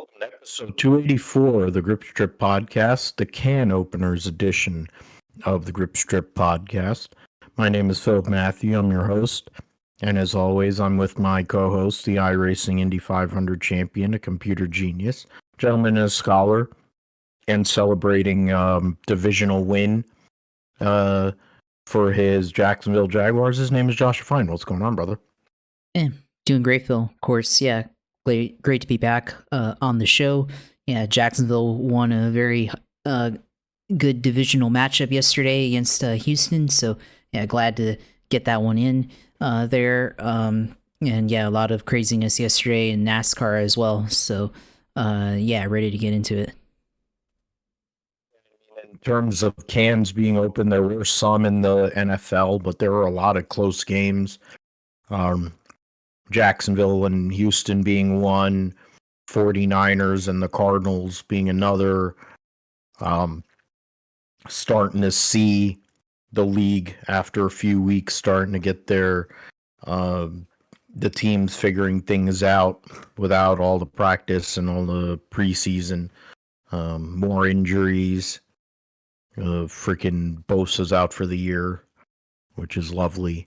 welcome to episode 284 of the Grip Strip Podcast, the can openers edition of the Grip Strip Podcast. My name is Philip Matthew. I'm your host. And as always, I'm with my co-host, the iRacing Indy 500 champion, a computer genius, gentleman and a scholar, and celebrating divisional win for his Jacksonville Jaguars. His name is Josh Fine. What's going on, brother? Doing great, Phil. Of course, yeah. Great to be back on the show. Yeah, Jacksonville won a very good divisional matchup yesterday against Houston. So, yeah, glad to get that one in there. And, yeah, a lot of craziness yesterday in NASCAR as well. So, yeah, ready to get into it. In terms of cans being open, there were some in the NFL, but there were a lot of close games. Jacksonville and Houston being one, 49ers and the Cardinals being another. Starting to see the league after a few weeks starting to get their the teams figuring things out without all the practice and all the preseason. More injuries. Freaking Bosa's out for the year, which is lovely.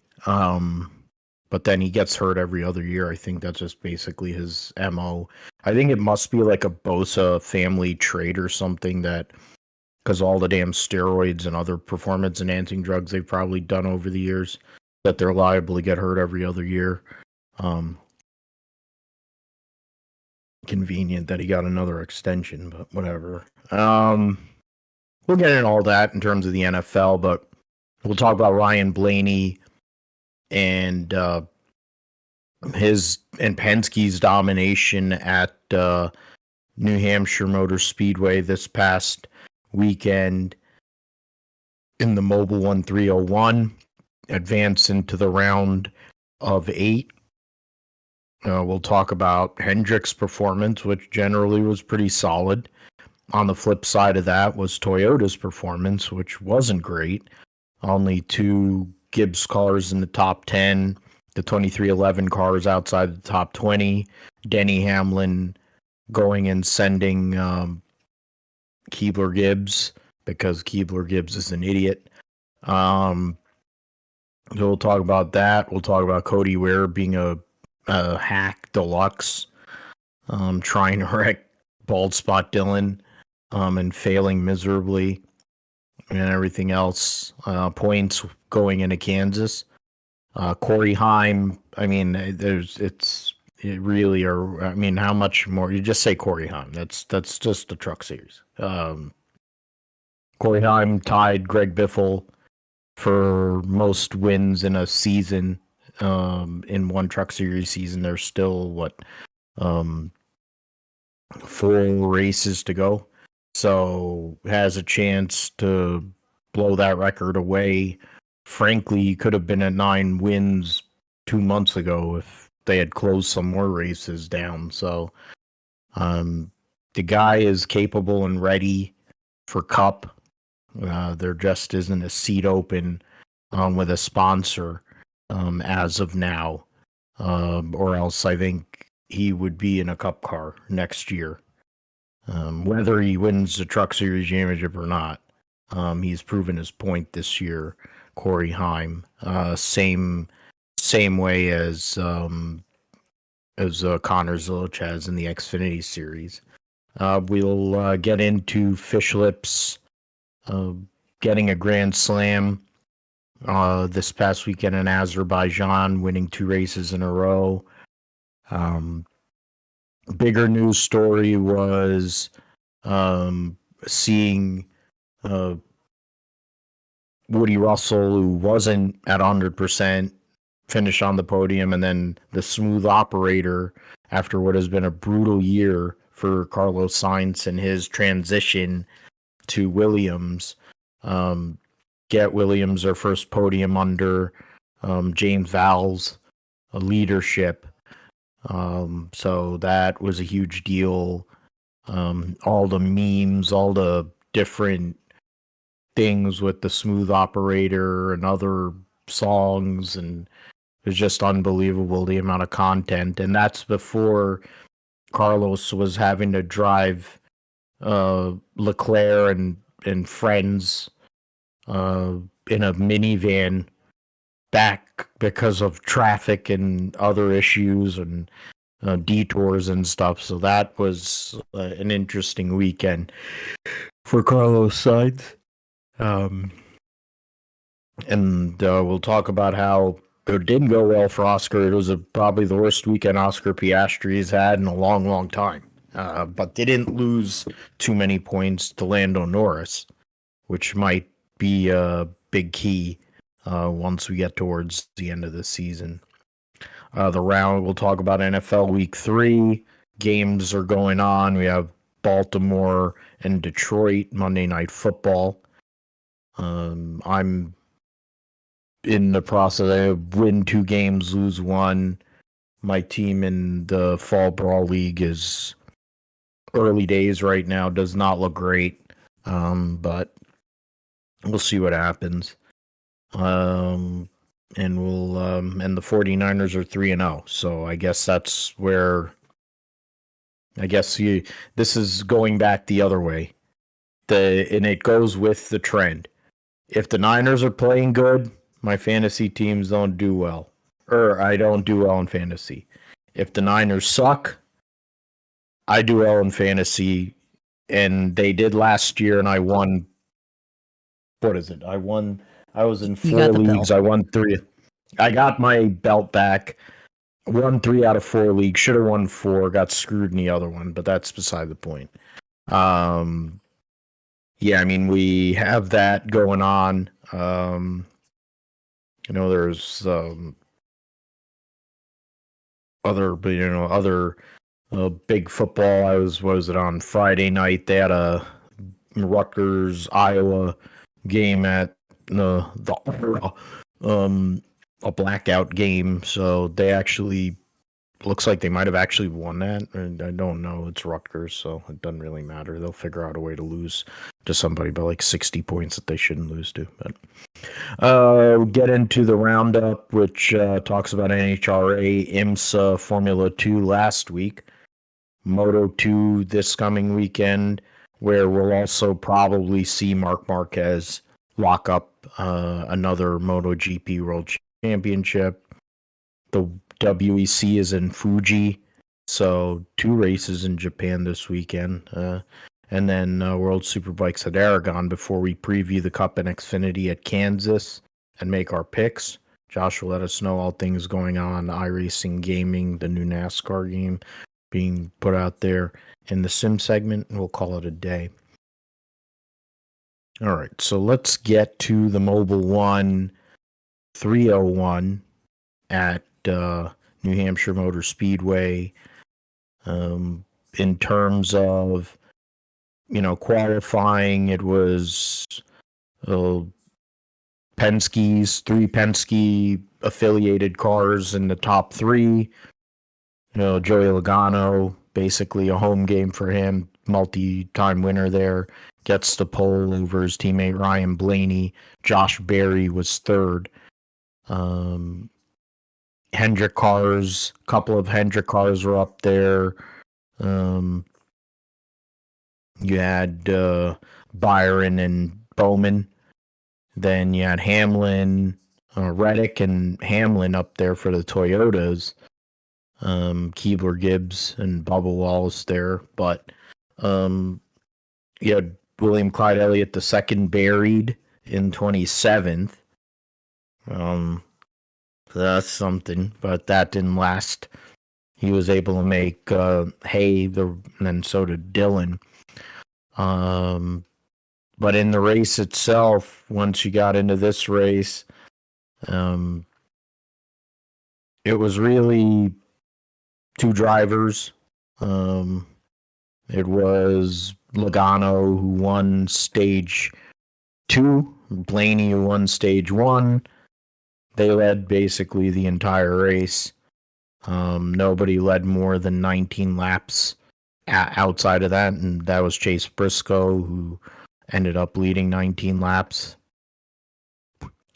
But then he gets hurt every other year. I think that's just basically his MO. I think it must be like a Bosa family trait or something, that because all the damn steroids and other performance-enhancing drugs they've probably done over the years, that they're liable to get hurt every other year. Convenient that he got another extension, but whatever. We'll get into all that in terms of the NFL, but we'll talk about Ryan Blaney and his and Penske's domination at New Hampshire Motor Speedway this past weekend in the Mobile 1301, advance into the round of 8. We'll talk about Hendrick's performance, which generally was pretty solid. On the flip side of that was Toyota's performance, which wasn't great. Only 2 Gibbs cars in the top 10, the 2311 cars outside the top 20, Denny Hamlin going and sending Keebler Gibbs because Keebler Gibbs is an idiot. So we'll talk about that. We'll talk about Cody Ware being a hack deluxe, trying to wreck Bald Spot Dylan and failing miserably, and everything else. Points going into Kansas. Corey Heim. I mean, how much more? You just say Corey Heim. That's just the truck series. Corey Heim tied Greg Biffle for most wins in a season. In one truck series season, there's still 4 races to go. So has a chance to blow that record away. Frankly, he could have been at 9 wins 2 months ago if they had closed some more races down. So the guy is capable and ready for Cup. There just isn't a seat open with a sponsor as of now, or else I think he would be in a Cup car next year. Whether he wins the Truck Series Championship or not, he's proven his point this year. Corey Heim, same way as Connor Zilic has in the Xfinity series. We'll get into Fish Lips getting a Grand Slam this past weekend in Azerbaijan, winning 2 races in a row. Bigger news story was seeing Woody Russell, who wasn't at 100%, finish on the podium, and then the smooth operator, after what has been a brutal year for Carlos Sainz and his transition to Williams, get Williams their first podium under James Vowles' leadership. So that was a huge deal. All the memes, all the different things with the smooth operator and other songs, and it was just unbelievable the amount of content. And that's before Carlos was having to drive Leclerc and friends in a minivan back because of traffic and other issues and detours and stuff. So that was an interesting weekend for Carlos Sainz. And we'll talk about how it didn't go well for Oscar. It was probably the worst weekend Oscar Piastri has had in a long, long time. But they didn't lose too many points to Lando Norris, which might be a big key once we get towards the end of the season. The round, we'll talk about NFL Week 3. Games are going on. We have Baltimore and Detroit, Monday Night Football. I'm in the process. I win 2 games, lose 1. My team in the Fall Brawl League is early days right now. Does not look great, but we'll see what happens. And we'll and the 49ers are 3-0. So I guess that's where this is going back the other way. And it goes with the trend. If the Niners are playing good, my fantasy teams don't do well. Or I don't do well in fantasy. If the Niners suck, I do well in fantasy. And they did last year, and I won. What is it? I was in 4 leagues. I won 3. I got my belt back. Won 3 out of 4 leagues. Should have won 4. Got screwed in the other one, but that's beside the point. Yeah, I mean, we have that going on. There's other big football. Was it on Friday night? They had a Rutgers Iowa game at a blackout game. So they actually looks like they might have actually won that. And I don't know. It's Rutgers, so it doesn't really matter. They'll figure out a way to lose to somebody by like 60 points that they shouldn't lose to. But we'll get into the roundup, which talks about NHRA, IMSA, Formula 2 last week, Moto 2 this coming weekend, where we'll also probably see Marc Marquez lock up another MotoGP World Championship. The WEC is in Fuji, so 2 races in Japan this weekend. And then World Superbikes at Aragon before we preview the Cup and Xfinity at Kansas and make our picks. Josh will let us know all things going on, iRacing Gaming, the new NASCAR game being put out there in the sim segment, and we'll call it a day. All right, so let's get to the Mobile One 301 at New Hampshire Motor Speedway. In terms of qualifying, it was Penske's 3 Penske affiliated cars in the top 3. Joey Logano, basically a home game for him, multi-time winner there, gets the pole over his teammate Ryan Blaney. Josh Berry was 3rd. Hendrick cars, a couple of Hendrick cars were up there. You had Byron and Bowman. Then you had Hamlin, Reddick and Hamlin up there for the Toyotas. Keebler Gibbs and Bubba Wallace there. But you had William Clyde Elliott the second buried in 27th. So that's something, but that didn't last. He was able to make hay, and then so did Dylan. But in the race itself, once you got into this race, it was really 2 drivers. It was Logano who won stage 2, Blaney who won stage 1. They led basically the entire race. Nobody led more than 19 laps outside of that, and that was Chase Briscoe, who ended up leading 19 laps.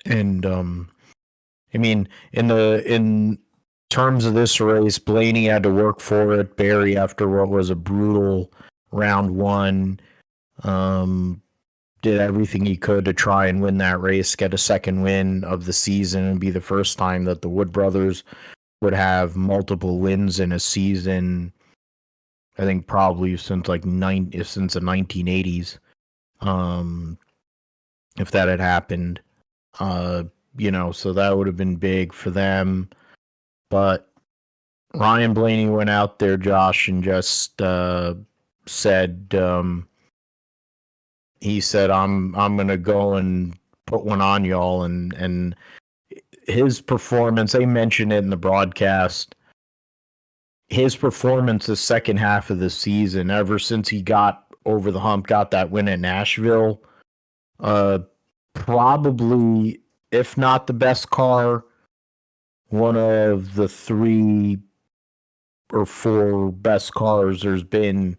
And I mean, in terms of this race, Blaney had to work for it. Barry, after what was a brutal round one, did everything he could to try and win that race, get a second win of the season, and be the first time that the Wood brothers would have multiple wins in a season. I think probably since the 1980s, if that had happened. So that would have been big for them. But Ryan Blaney went out there, Josh, and just said, he said, I'm gonna go and put one on y'all, and his performance, they mentioned it in the broadcast. His performance the second half of the season, ever since he got over the hump, got that win at Nashville, probably, if not the best car, one of the 3 or 4 best cars there's been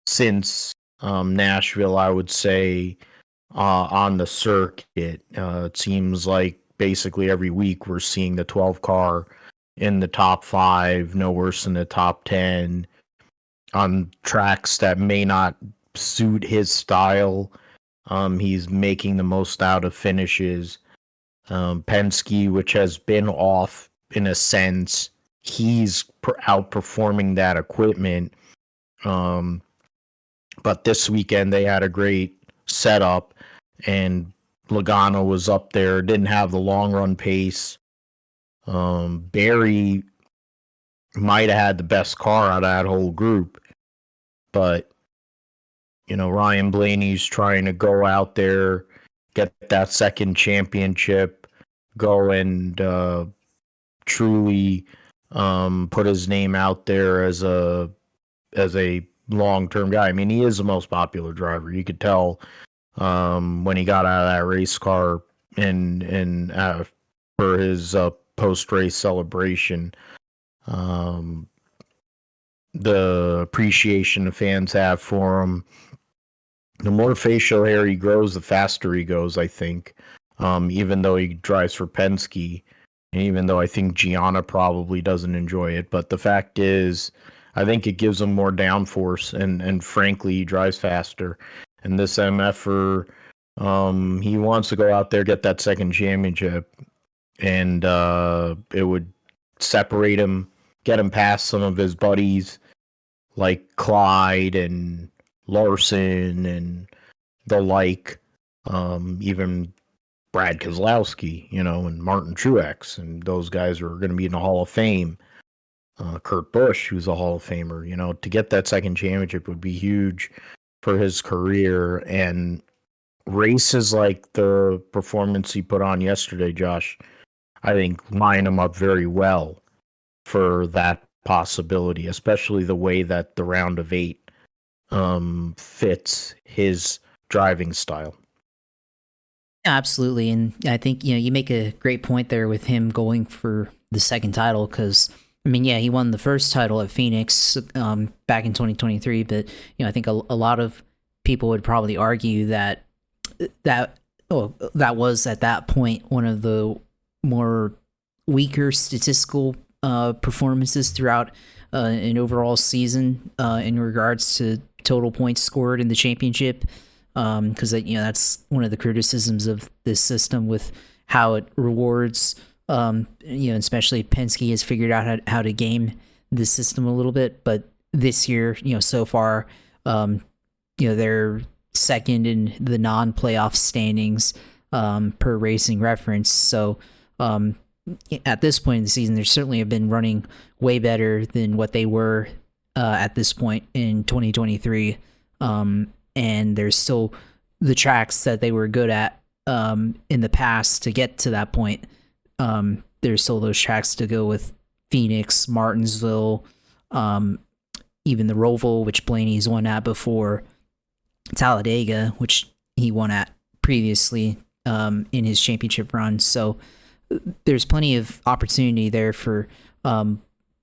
since Nashville, I would say, on the circuit. It seems like basically every week we're seeing the 12 car in the top 5, no worse than the top 10, on tracks that may not suit his style. He's making the most out of finishes. Penske, which has been off in a sense, he's outperforming that equipment. But this weekend they had a great setup, and Logano was up there, didn't have the long run pace. Barry might have had the best car out of that whole group, but Ryan Blaney's trying to go out there, get that second championship, go and truly put his name out there as a long-term guy. I mean, he is the most popular driver. You could tell when he got out of that race car and for his post-race celebration, the appreciation the fans have for him. The more facial hair he grows, the faster he goes, I think. Even though he drives for Penske, and even though I think Gianna probably doesn't enjoy it. But the fact is, I think it gives him more downforce, and frankly, he drives faster. And this MFer, he wants to go out there, get that second championship, and it would separate him, get him past some of his buddies like Clyde and Larson and the like, even Brad Keselowski, and Martin Truex, and those guys are going to be in the Hall of Fame. Kurt Busch, who's a Hall of Famer, to get that second championship would be huge for his career. And races like the performance he put on yesterday, Josh, I think line him up very well for that possibility, especially the way that the round of 8 fits his driving style. Absolutely. And I think, you make a great point there with him going for the second title, because he won the first title at Phoenix back in 2023, but I think a lot of people would probably argue that was at that point one of the more weaker statistical performances throughout an overall season in regards to total points scored in the championship, because that's one of the criticisms of this system with how it rewards. Especially Penske has figured out how to game this system a little bit, but this year, so far, they're second in the non-playoff standings per Racing Reference. So at this point in the season, they certainly have been running way better than what they were at this point in 2023. And there's still the tracks that they were good at in the past to get to that point. There's still those tracks to go with: Phoenix, Martinsville, even the Roval, which Blaney's won at before, Talladega, which he won at previously in his championship run. So there's plenty of opportunity there for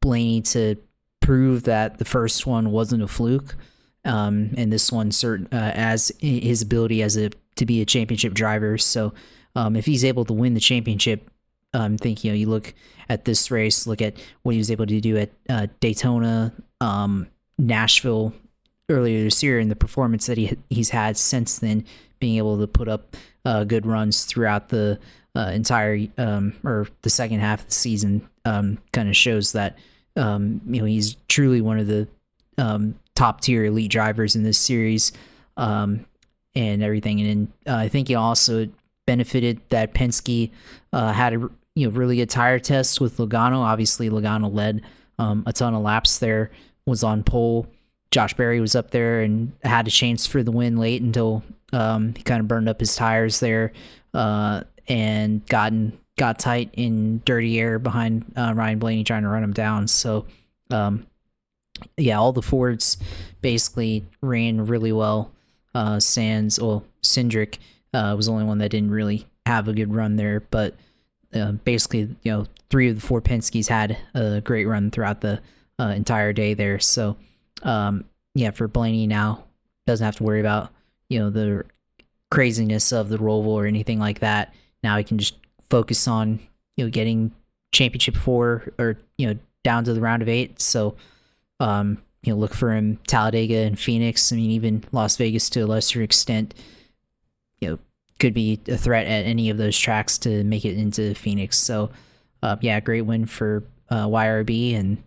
Blaney to prove that the first one wasn't a fluke, and this one as his ability to be a championship driver. So if he's able to win the championship I think you look at this race, look at what he was able to do at Daytona, Nashville earlier this year, and the performance that he's had since then, being able to put up good runs throughout the entire or the second half of the season, kind of shows that he's truly one of the top tier elite drivers in this series, and everything. And I think he also benefited that Penske had a really good tire test with Logano. Obviously, Logano led a ton of laps there, was on pole. Josh Berry was up there and had a chance for the win late until he kind of burned up his tires there and got tight in dirty air behind Ryan Blaney trying to run him down. So, all the Fords basically ran really well. Cindric was the only one that didn't really have a good run there, but basically, 3 of the 4 Penske's had a great run throughout the entire day there. So, for Blaney now, doesn't have to worry about the craziness of the Roval or anything like that. Now he can just focus on getting championship 4 or down to the round of 8. So look for him Talladega and Phoenix. I mean, even Las Vegas to a lesser extent, could be a threat at any of those tracks to make it into Phoenix. So great win for YRB, and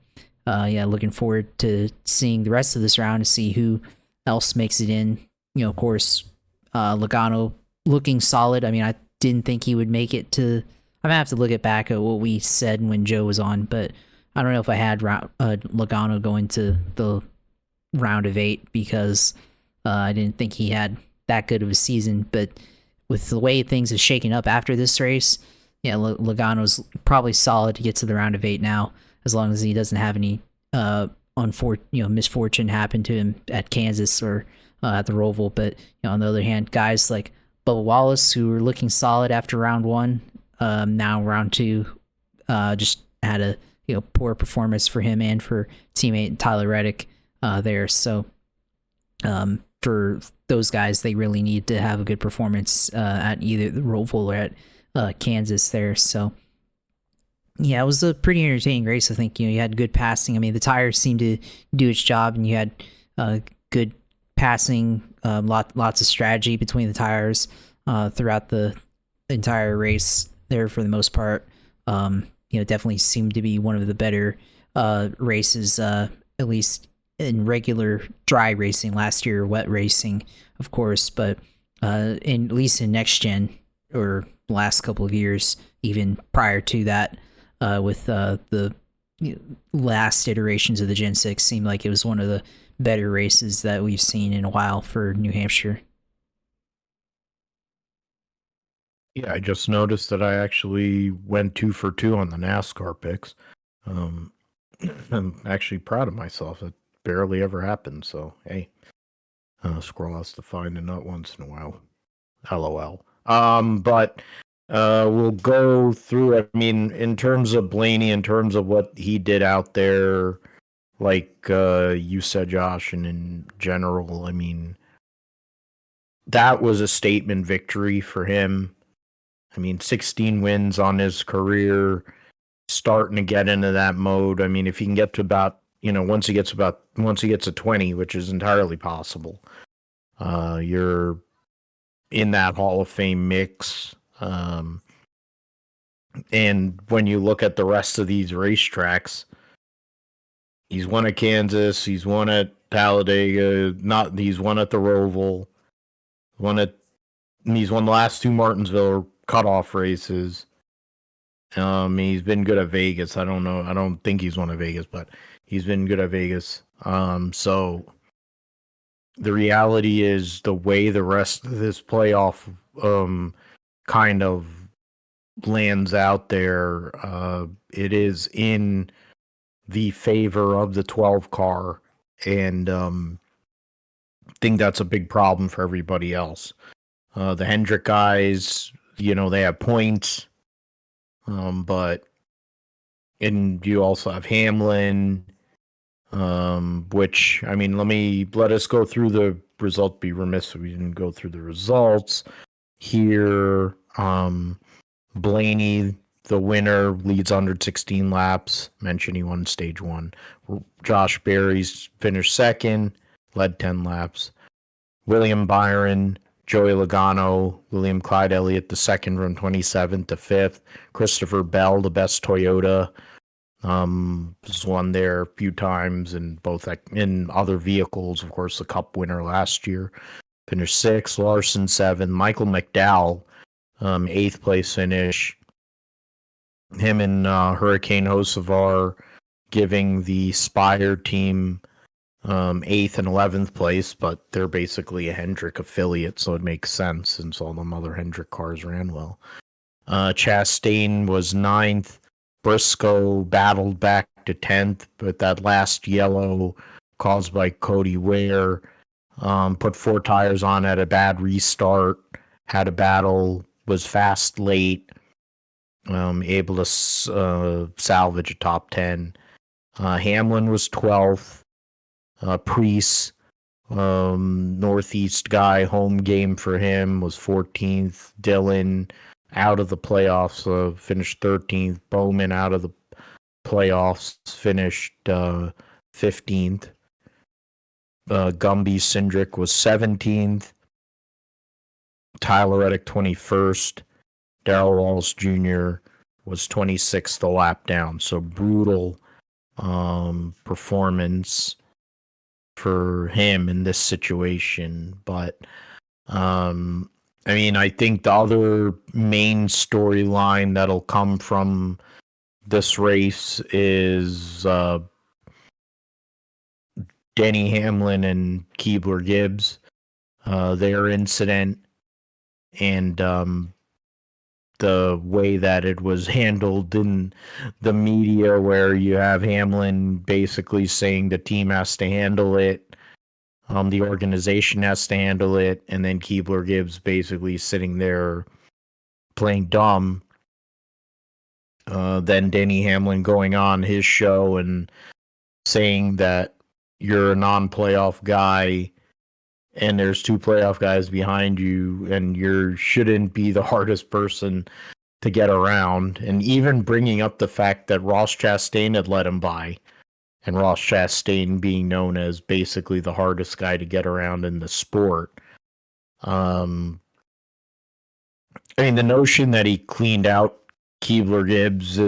looking forward to seeing the rest of this round to see who else makes it in. Of course, Logano looking solid. I mean, I didn't think he would make it to. I'm gonna have to look back at what we said when Joe was on, but I don't know if I had Logano going to the round of 8 because I didn't think he had that good of a season. But with the way things have shaken up after this race, Logano's probably solid to get to the round of 8 now, as long as he doesn't have any misfortune happen to him at Kansas or at the Roval. But on the other hand, guys like Bubba Wallace, who were looking solid after round 1, now round 2 just had a poor performance for him and for teammate Tyler Reddick there. So for those guys, they really need to have a good performance at either the Roval or at Kansas there. So it was a pretty entertaining race. I think you had good passing. I mean, the tires seemed to do its job, and you had good passing, lots of strategy between the tires throughout the entire race there for the most part. Definitely seemed to be one of the better races, at least in regular dry racing last year, wet racing, of course, but at least in next gen or the last couple of years, even prior to that, with the last iterations of the Gen 6, seemed like it was one of the better races that we've seen in a while for New Hampshire. Yeah, I just noticed that I actually went 2 for 2 on the NASCAR picks. I'm actually proud of myself. It barely ever happens. So, hey, Squirrel has to find a nut once in a while. LOL. But we'll go through it. I mean, in terms of Blaney, in terms of what he did out there, like you said, Josh, and in general, I mean, that was a statement victory for him. I mean, 16 wins on his career, starting to get into that mode. I mean, if he can get to about, once he gets to 20, which is entirely possible, you're in that Hall of Fame mix. And when you look at the rest of these racetracks, he's won at Kansas, he's won at Talladega, he's won at the Roval, he's won the last 2 Martinsville cutoff races. He's been good at Vegas. I don't know. I don't think he's won at Vegas, but he's been good at Vegas. So the reality is the way the rest of this playoff kind of lands out there, it is in the favor of the 12 car, and I think that's a big problem for everybody else. The Hendrick guys, they have points, but and you also have Hamlin, which, I mean, let us go through the result. Be remiss if we didn't go through the results here. Blaney the winner leads 116 laps. Mentioned he won stage 1. Josh Berry's finished second, led 10 laps. William Byron, Joey Logano, William Clyde Elliott the second from 27th to 5th. Christopher Bell, the best Toyota, was won there a few times in both in other vehicles. Of course, the Cup winner last year finished 6th. Larson 7th. Michael McDowell, 8th place finish. Him and Hurricane Hocevar giving the Spire team 8th and 11th place, but they're basically a Hendrick affiliate, so it makes sense since all them other Hendrick cars ran well. Chastain was 9th. Briscoe battled back to 10th, but that last yellow caused by Cody Ware put 4 tires on at a bad restart, had a battle, was fast late, able to salvage a top 10. Hamlin was 12th. Priest, Northeast guy, home game for him, was 14th. Dillon out of the playoffs, finished 13th. Bowman out of the playoffs, finished 15th. Gumby Cindric was 17th. Tyler Reddick 21st. Darrell Wallace Jr. was 26th a lap down. So brutal performance for him in this situation. But I mean, I think the other main storyline that'll come from this race is Denny Hamlin and Keebler Gibbs, their incident, and the way that it was handled in the media, where you have Hamlin basically saying the team has to handle it, the organization has to handle it, and then Keebler Gibbs basically sitting there playing dumb. Then Denny Hamlin going on his show and saying that you're a non-playoff guy and there's 2 playoff guys behind you, and you shouldn't be the hardest person to get around. And even bringing up the fact that Ross Chastain had let him by, and Ross Chastain being known as basically the hardest guy to get around in the sport. I mean, the notion that he cleaned out Keebler Gibbs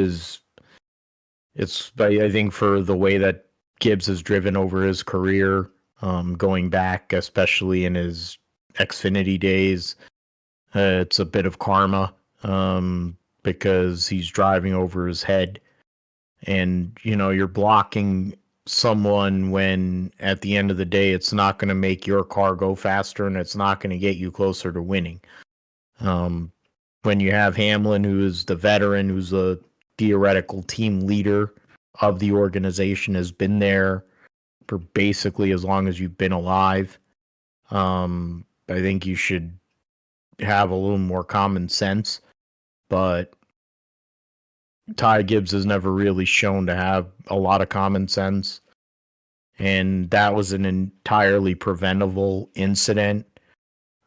I think, for the way that Gibbs has driven over his career, going back, especially in his Xfinity days, it's a bit of karma, because he's driving over his head, and you're blocking someone when at the end of the day it's not going to make your car go faster, and it's not going to get you closer to winning. When you have Hamlin, who is the veteran, who's a theoretical team leader of the organization, has been there for basically as long as you've been alive, I think you should have a little more common sense. But Ty Gibbs has never really shown to have a lot of common sense, and that was an entirely preventable incident.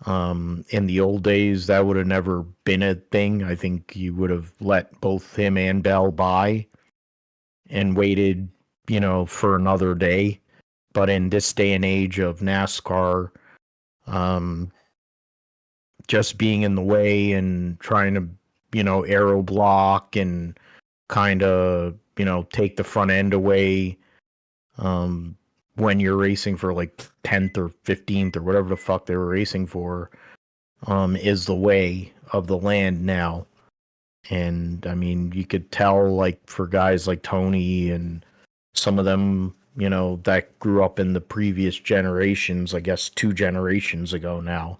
In the old days, that would have never been a thing. I think you would have let both him and Bell by and waited, for another day. But in this day and age of NASCAR, just being in the way and trying to, aero block and kind of, take the front end away, when you're racing for like 10th or 15th or whatever the fuck they were racing for, is the way of the land now. And I mean, you could tell, like, for guys like Tony and some of them, that grew up in the previous generations, I guess 2 generations ago now,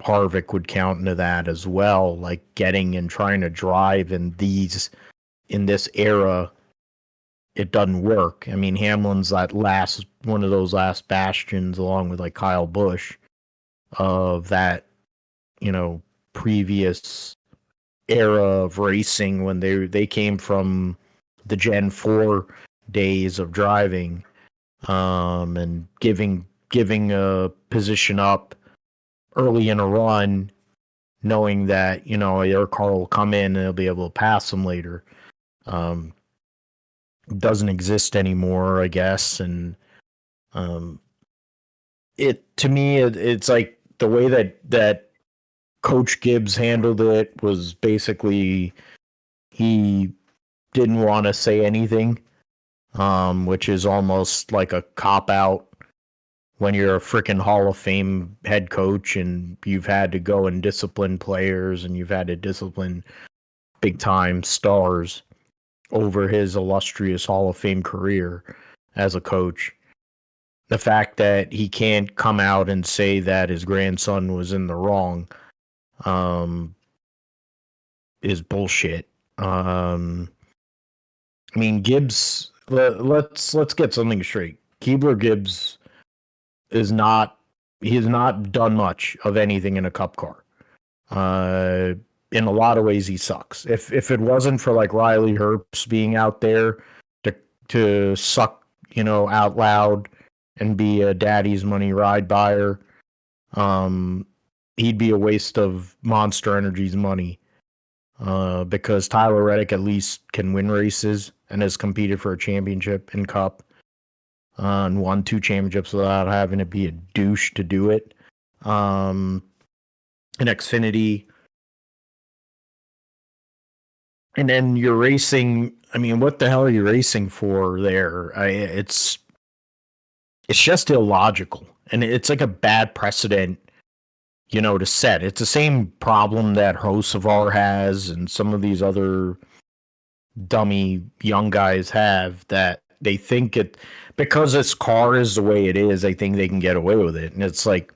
Harvick would count into that as well, like getting and trying to drive in this era, it doesn't work. I mean, Hamlin's one of those last bastions, along with like Kyle Busch, of that, previous era of racing, when they came from the Gen 4 days of driving, and giving a position up early in a run, knowing that, your car will come in and they'll be able to pass them later. Doesn't exist anymore, I guess. And to me, it's like the way that Coach Gibbs handled it was basically he didn't want to say anything, which is almost like a cop out when you're a freaking Hall of Fame head coach and you've had to go and discipline players and you've had to discipline big time stars over his illustrious Hall of Fame career as a coach. The fact that he can't come out and say that his grandson was in the wrong is bullshit. Gibbs, let's get something straight. Keebler Gibbs he has not done much of anything in a cup car. In a lot of ways, he sucks. If it wasn't for like Riley Herbst being out there to suck, out loud and be a daddy's money ride buyer, he'd be a waste of Monster Energy's money. Because Tyler Reddick at least can win races and has competed for a championship in Cup and won 2 championships without having to be a douche to do it. In Xfinity. And then you're racing. What the hell are you racing for there? It's just illogical. And it's like a bad precedent, to set. It's the same problem that Hocevar has and some of these other dummy young guys have, that they think because this car is the way it is, they think they can get away with it. And it's like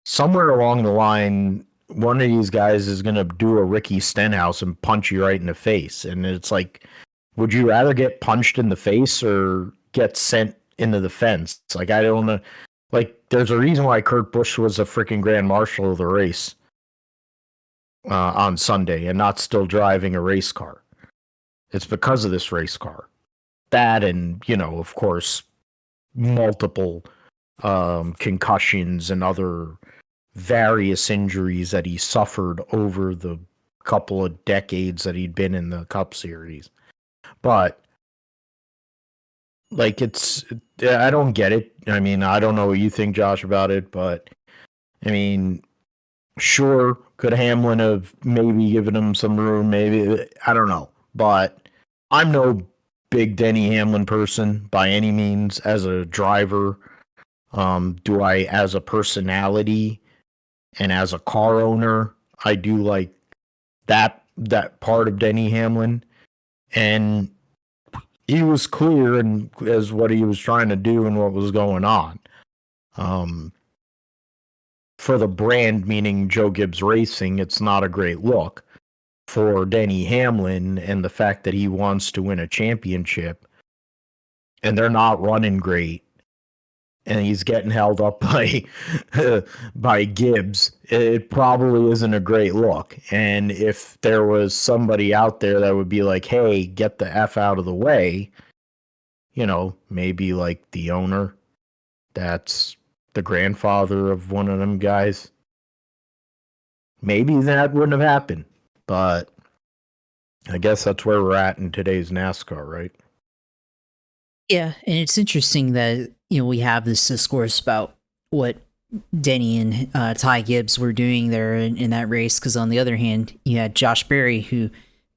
somewhere along the line, one of these guys is going to do a Ricky Stenhouse and punch you right in the face. And it's like, would you rather get punched in the face or get sent into the fence? It's like, I don't know. Like, there's a reason why Kurt Busch was a freaking Grand Marshal of the race on Sunday and not still driving a race car. It's because of this race car. That and, of course, multiple concussions and other various injuries that he suffered over the couple of decades that he'd been in the Cup Series. But like, I don't get it. I don't know what you think, Josh, about it, but sure, could Hamlin have maybe given him some room? Maybe, I don't know. But I'm no big Denny Hamlin person by any means as a driver. Do I, as a personality and as a car owner, I do like that part of Denny Hamlin. And he was clear in as what he was trying to do and what was going on. For the brand, meaning Joe Gibbs Racing, it's not a great look. For Denny Hamlin and the fact that he wants to win a championship and they're not running great and he's getting held up by Gibbs, it probably isn't a great look. And if there was somebody out there that would be like, hey, get the F out of the way, maybe like the owner that's the grandfather of one of them guys, maybe that wouldn't have happened. But I guess that's where we're at in today's NASCAR, right? Yeah, and it's interesting that, we have this discourse about what Denny and Ty Gibbs were doing there in that race, because on the other hand, you had Josh Berry, who,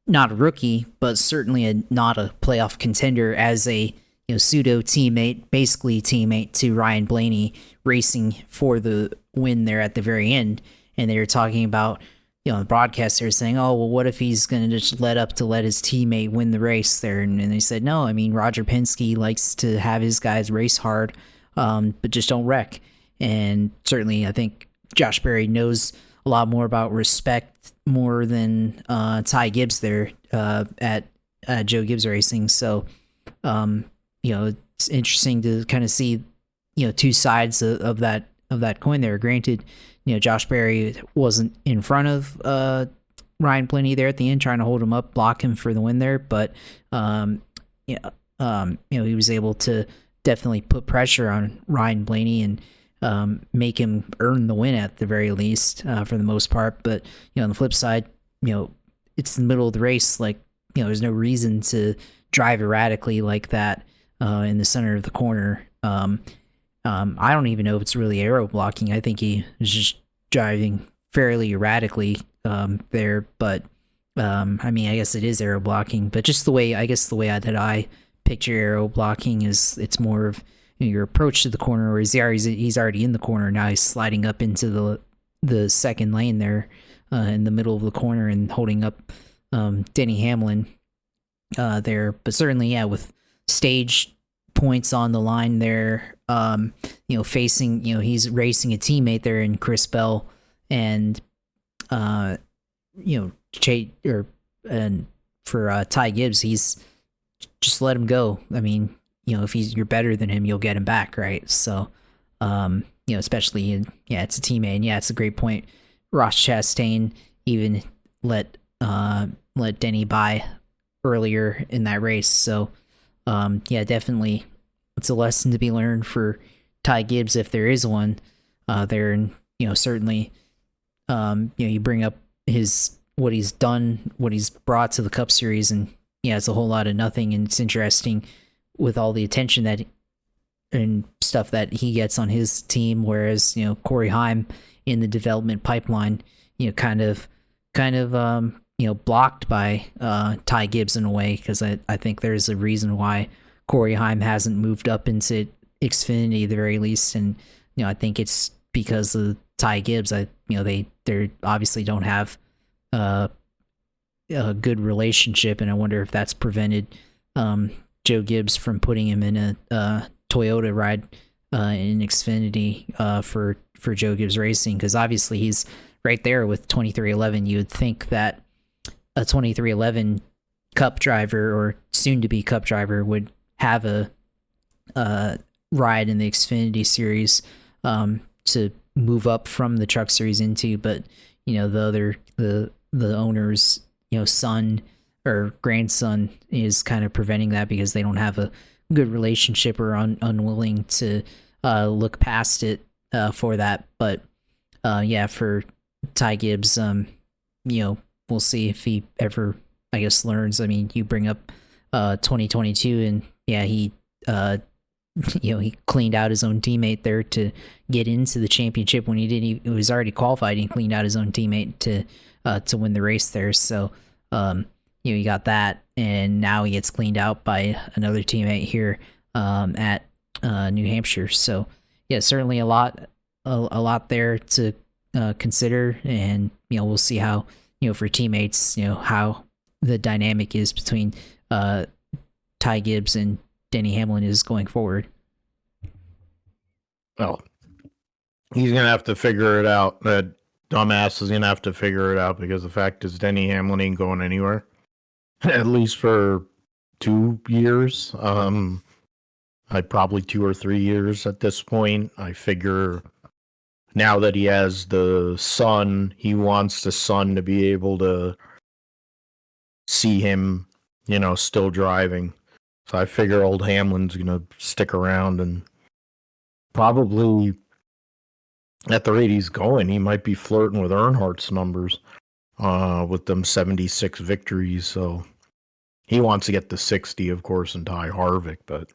not a rookie, but certainly not a playoff contender, as a pseudo teammate, basically teammate to Ryan Blaney, racing for the win there at the very end. And they were talking about, the broadcast, they were saying, oh, well, what if he's going to just let his teammate win the race there? And they said, no, Roger Penske likes to have his guys race hard, but just don't wreck. And certainly, I think Josh Berry knows a lot more about respect more than Ty Gibbs there at Joe Gibbs Racing. So, it's interesting to kind of see, two sides of that coin there. Granted, Josh Berry wasn't in front of Ryan Blaney there at the end, trying to hold him up, block him for the win there. But he was able to definitely put pressure on Ryan Blaney, and make him earn the win at the very least, for the most part. But on the flip side, it's the middle of the race. Like, there's no reason to drive erratically like that in the center of the corner. I don't even know if it's really aero blocking. I think he is just driving fairly erratically there. But I guess it is aero blocking. But just that I picture aero blocking is it's more of your approach to the corner, or he's already in the corner. Now he's sliding up into the second lane there in the middle of the corner and holding up Denny Hamlin there. But certainly, with stage points on the line there, facing, he's racing a teammate there in Chris Bell, and and for Ty Gibbs, he's just let him go. I mean, if you're better than him, you'll get him back, right? So, especially it's a teammate, and it's a great point. Ross Chastain even let Denny by earlier in that race. So, definitely, it's a lesson to be learned for Ty Gibbs if there is one there, and certainly, you bring up what he's done, what he's brought to the Cup Series, and it's a whole lot of nothing, and it's interesting with all the attention and stuff that he gets on his team, whereas Corey Heim in the development pipeline, kind of blocked by Ty Gibbs in a way, because I think there's a reason why Corey Heim hasn't moved up into Xfinity at the very least, and I think it's because of Ty Gibbs. They obviously don't have a good relationship, and I wonder if that's prevented Joe Gibbs from putting him in a Toyota ride in Xfinity for Joe Gibbs Racing, because obviously he's right there with 2311. You would think that a 2311 Cup driver, or soon-to-be Cup driver, would have a ride in the Xfinity Series to move up from the Truck Series into, but the owner's son or grandson is kind of preventing that, because they don't have a good relationship, or unwilling to look past it for that. But for Ty Gibbs, we'll see if he ever, I guess, learns. I mean, you bring up 2022, and he he cleaned out his own teammate there to get into the championship when he was already qualified. He cleaned out his own teammate to win the race there. So you got that, and now he gets cleaned out by another teammate here at New Hampshire. So certainly a lot there to consider, and we'll see how for teammates, how the dynamic is between Ty Gibbs and Denny Hamlin is going forward. Well, he's gonna have to figure it out. That dumbass is gonna have to figure it out, because the fact is Denny Hamlin ain't going anywhere, at least for 2 years. Probably 2 or 3 years at this point. I figure now that he has the son, he wants the son to be able to see him, still driving. So I figure old Hamlin's going to stick around, and probably at the rate he's going, he might be flirting with Earnhardt's numbers with them 76 victories. So he wants to get to 60, of course, and tie Harvick. But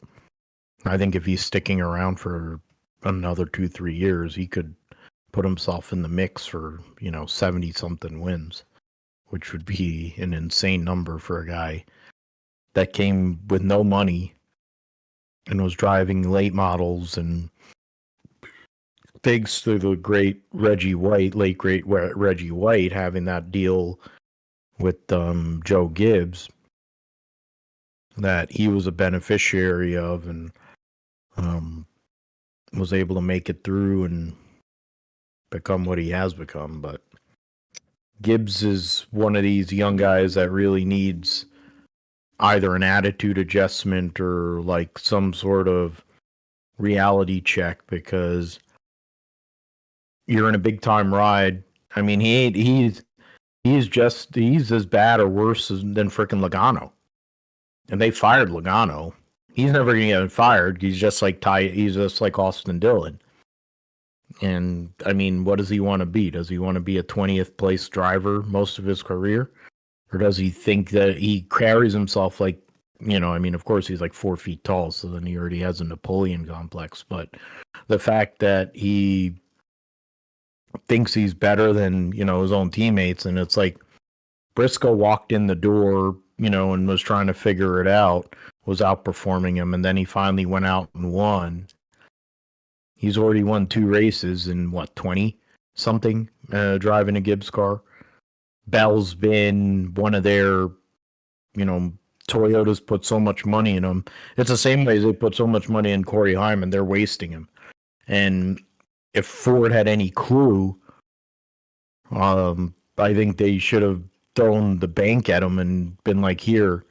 I think if he's sticking around for another 2-3 years, he could put himself in the mix for 70-something wins, which would be an insane number for a guy that came with no money and was driving late models, and thanks to the late great Reggie White having that deal with Joe Gibbs that he was a beneficiary of, and was able to make it through and become what he has become. But Gibbs is one of these young guys that really needs either an attitude adjustment or like some sort of reality check, because you're in a big time ride. I mean, he's as bad or worse than freaking Logano, and they fired Logano. He's never gonna get fired. He's just like Austin Dillon. And I mean, what does he want to be? Does he want to be a 20th place driver most of his career? Or does he think that he carries himself like, I mean, of course he's like 4 feet tall, so then he already has a Napoleon complex. But the fact that he thinks he's better than, his own teammates, and it's like Briscoe walked in the door, and was trying to figure it out, was outperforming him, and then he finally went out and won. He's already won 2 races in 20 something, driving a Gibbs car. Bell's been one of their, Toyota's put so much money in him. It's the same way they put so much money in Corey Heim, and they're wasting him. And if Ford had any clue, I think they should have thrown the bank at him and been like, here,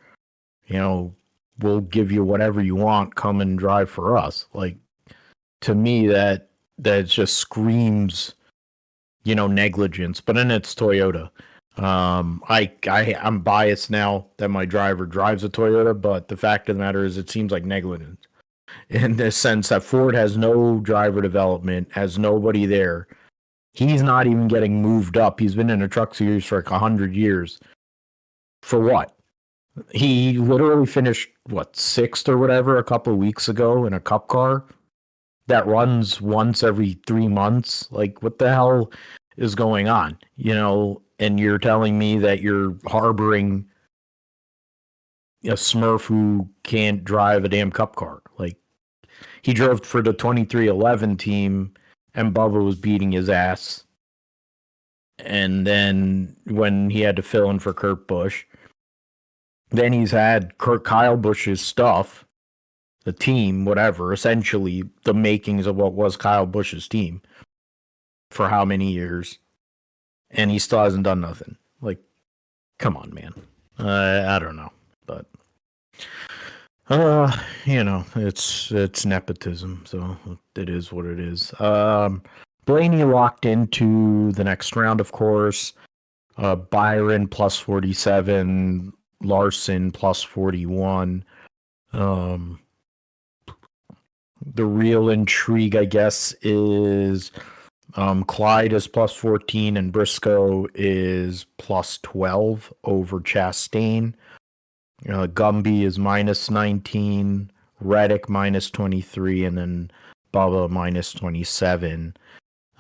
we'll give you whatever you want. Come and drive for us. Like, to me, that just screams, negligence. But then it's Toyota. I'm biased now that my driver drives a Toyota, but the fact of the matter is it seems like negligence in the sense that Ford has no driver development, has nobody there. He's not even getting moved up. He's been in a truck series for like 100 years. For what? He literally finished, 6th or whatever a couple of weeks ago in a cup car that runs once every 3 months. Like, what the hell is going on? And you're telling me that you're harboring a Smurf who can't drive a damn cup car. Like, he drove for the 2311 team, and Bubba was beating his ass. And then when he had to fill in for Kurt Busch, then he's had Kyle Busch's stuff, the team, whatever, essentially the makings of what was Kyle Busch's team for how many years. And he still hasn't done nothing. Like, come on, man. I don't know, but it's nepotism, so it is what it is. Blaney locked into the next round, of course. Byron plus 47, Larson plus 41. The real intrigue, I guess, is Clyde is plus 14 and Briscoe is plus 12 over Chastain. Gumby is minus 19, Reddick minus 23, and then Bubba minus 27.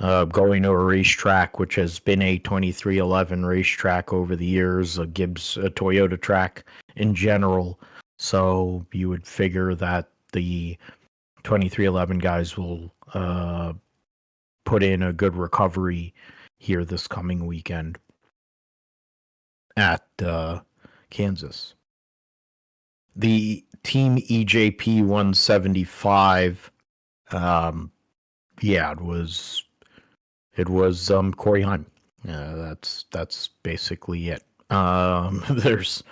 Going to a racetrack which has been a 2311 racetrack over the years, a Toyota track in general. So you would figure that the 2311 guys will put in a good recovery here this coming weekend at Kansas. The Team EJP 175, it was Corey Heim. That's basically it. There's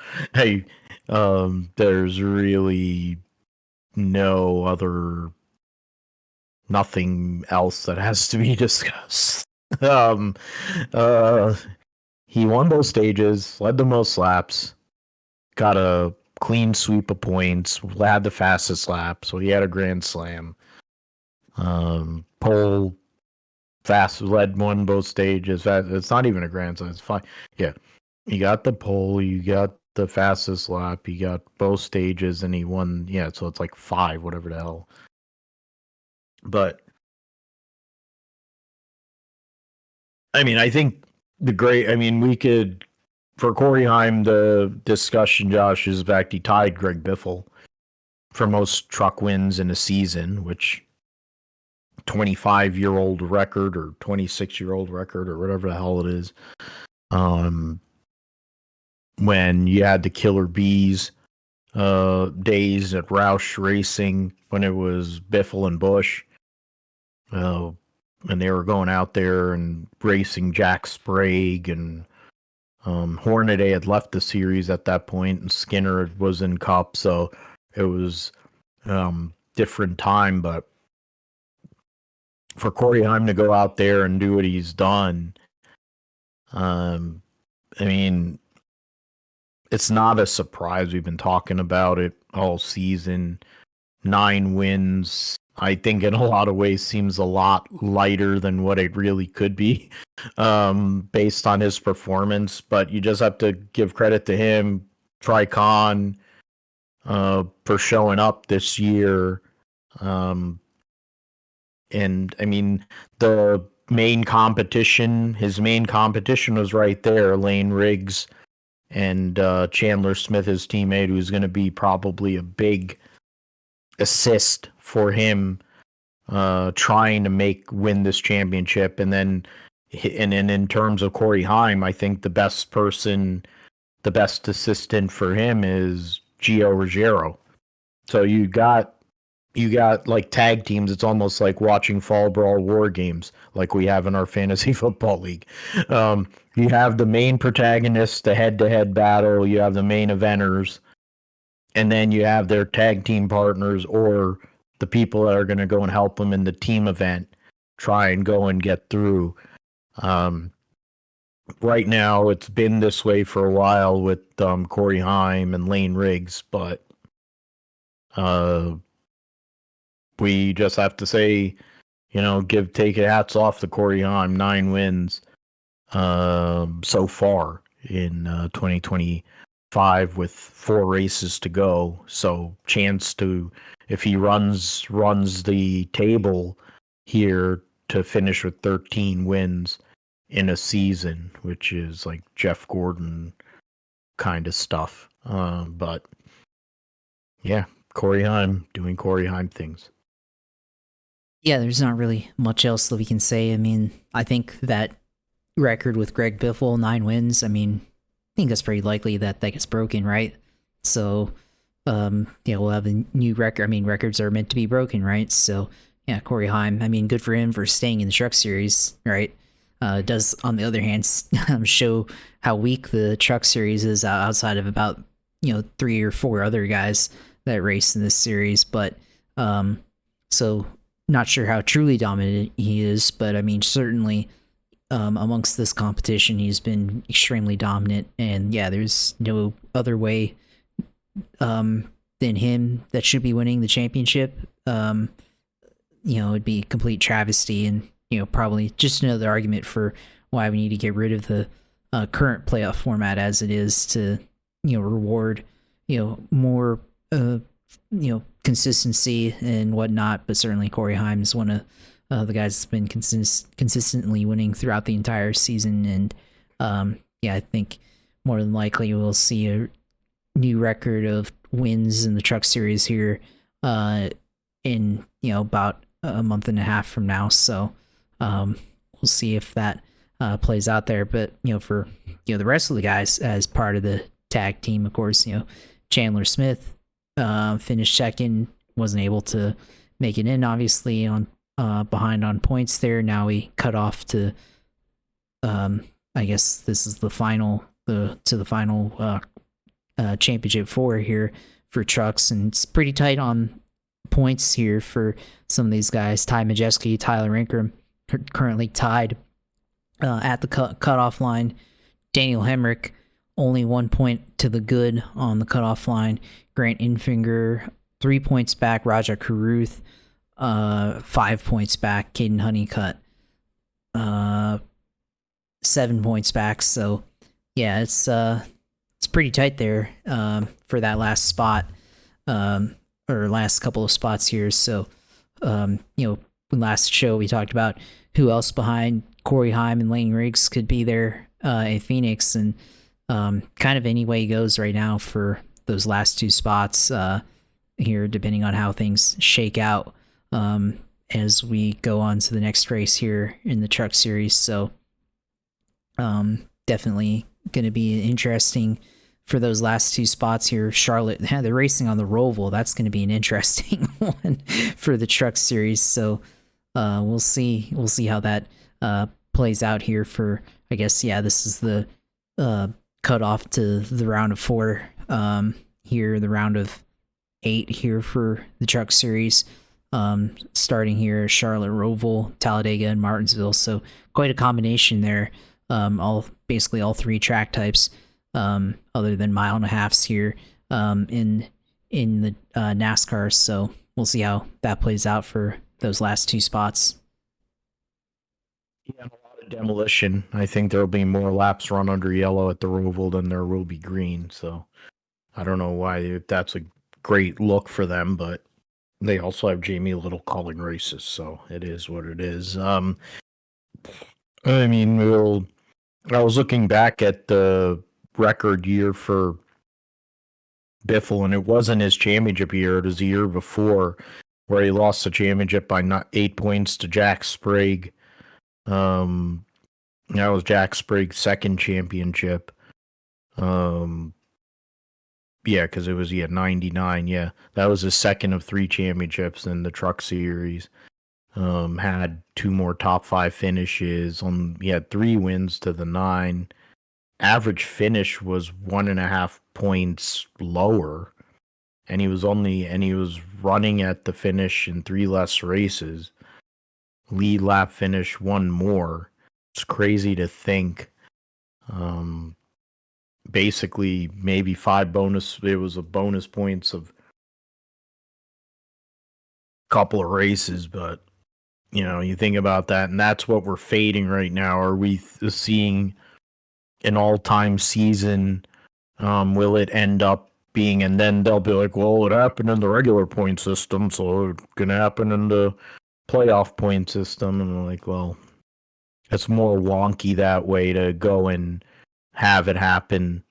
really nothing else that has to be discussed. He won both stages, led the most laps, got a clean sweep of points, had the fastest lap, so he had a grand slam. Pole won both stages. It's not even a grand slam, it's fine. Yeah. You got the pole, you got the fastest lap, you got both stages, and he won, so it's like 5, whatever the hell. But I mean, I think we could, for Corey Heim, the discussion, Josh, is back. He tied Greg Biffle for most truck wins in a season, which 25-year-old record or 26-year-old record or whatever the hell it is. When you had the Killer Bees days at Roush Racing, when it was Biffle and Busch, and they were going out there and racing Jack Sprague, and Hornaday had left the series at that point, and Skinner was in Cup, so it was different time. But for Corey Heim to go out there and do what he's done, I mean, it's not a surprise. We've been talking about it all season. 9 wins, I think in a lot of ways seems a lot lighter than what it really could be, based on his performance. But you just have to give credit to him, Tricon, for showing up this year. And I mean, the main competition, his main competition was right there, Lane Riggs and Chandler Smith, his teammate, who's going to be probably a big assist for him trying to win this championship. And then in terms of Corey Heim, I think the best assistant for him is Gio Ruggiero. So you got like tag teams. It's almost like watching Fall Brawl War Games like we have in our fantasy football league. You have the main protagonist, the head-to-head battle. You have the main eventers, and then you have their tag team partners or the people that are going to go and help them in the team event try and go and get through. Right now, it's been this way for a while with Corey Heim and Lane Riggs, but we just have to say, take hats off to Corey Heim. 9 wins so far in 2025 with 4 races to go. So chance to, if he runs the table here, to finish with 13 wins in a season, which is like Jeff Gordon kind of stuff. But yeah, Corey Heim doing Corey Heim things. Yeah, there's not really much else that we can say. I mean, I think that record with Greg Biffle, 9 wins, I mean, I think that's pretty likely that gets broken, right? So, we'll have a new record. I mean, records are meant to be broken, right? So, yeah, Corey Heim, I mean, good for him for staying in the Truck Series, right? Does, on the other hand, show how weak the Truck Series is outside of about, 3 or 4 other guys that race in this series. But, so not sure how truly dominant he is, but I mean, certainly amongst this competition, he's been extremely dominant. And yeah, there's no other way than him that should be winning the championship. It'd be a complete travesty, and probably just another argument for why we need to get rid of the current playoff format as it is to reward more consistency and whatnot. But certainly Corey Heim is one of the guys that's been consistently winning throughout the entire season. And I think more than likely we'll see a new record of wins in the Truck Series here in about a month and a half from now. So we'll see if that plays out there. But for the rest of the guys as part of the tag team, of course, Chandler Smith finished second, wasn't able to make it in, obviously, on behind on points there. Now we cut off to I guess this is the final championship 4 here for trucks, and it's pretty tight on points here for some of these guys. Ty Majeski, Tyler Ingram currently tied at the cutoff line. Daniel Hemrick only 1 point to the good on the cutoff line. Grant Infinger 3 points back. Raja Karuth 5 points back. Caden Honeycutt 7 points back. So yeah, it's pretty tight there for that last spot, or last couple of spots here. So last show we talked about who else behind Corey Heim and Lane Riggs could be there in Phoenix, and kind of any way it goes right now for those last 2 spots here, depending on how things shake out as we go on to the next race here in the Truck Series. So definitely going to be interesting for those last 2 spots here. Charlotte, they're racing on the Roval. That's going to be an interesting one for the Truck Series. So we'll see how that plays out here for, I guess, this is the cutoff to the round of 4 here, the round of 8 here for the Truck Series. Starting here, Charlotte, Roval, Talladega, and Martinsville. So quite a combination there. Basically all 3 track types, other than mile and a halfs here in the NASCAR. So we'll see how that plays out for those last two spots. Yeah, and a lot of demolition. I think there'll be more laps run under yellow at the Roval than there will be green. So I don't know why that's a great look for them, but they also have Jamie Little calling races, so it is what it is. I mean, I was looking back at the record year for Biffle, and it wasn't his championship year. It was the year before, where he lost the championship by 8 points to Jack Sprague. That was Jack Sprague's second championship. Yeah, because it was 99. Yeah, that was his second of 3 championships in the Truck Series. Had 2 more top 5 finishes. He had 3 wins to the 9. Average finish was 1.5 points lower, and he was running at the finish in 3 less races. Lead lap finish 1 more. It's crazy to think. Basically, maybe 5 bonus. It was a bonus points of a couple of races, but you think about that, and that's what we're fading right now. Are we seeing an all-time season? Will it end up being? And then they'll be like, well, it happened in the regular point system, so it's gonna happen in the playoff point system. And I'm like, well, it's more wonky that way to go and have it happen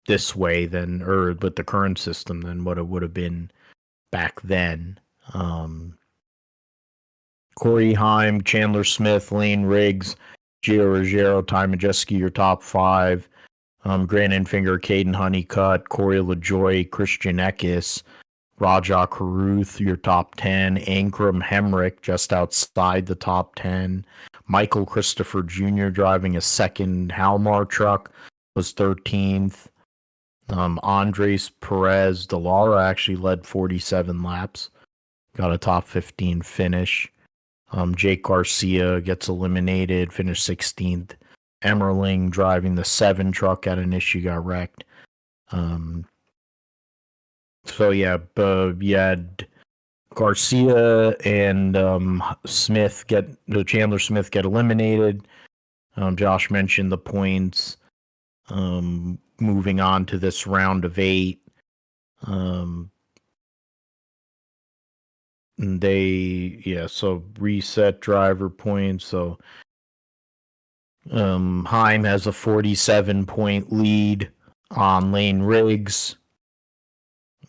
this way with the current system than what it would have been back then. Corey Heim, Chandler Smith, Lane Riggs, Gio Ruggiero, Ty Majeski, your top 5. Grant Enfinger, Caden Honeycutt, Corey LaJoy, Christian Eckes, Raja Caruth, your top 10. Ankrum Hemrick, just outside the top 10. Michael Christopher Jr. driving a second Halmar truck was 13th. Andres Perez de Lara actually led 47 laps, got a top 15 finish. Jake Garcia gets eliminated, finished 16th. Emmerling driving the 7 truck had an issue, got wrecked. So yeah, you had Garcia and Chandler Smith get eliminated. Josh mentioned the points. Moving on to this round of 8. So reset driver points. So Heim has a 47-point lead on Lane Riggs.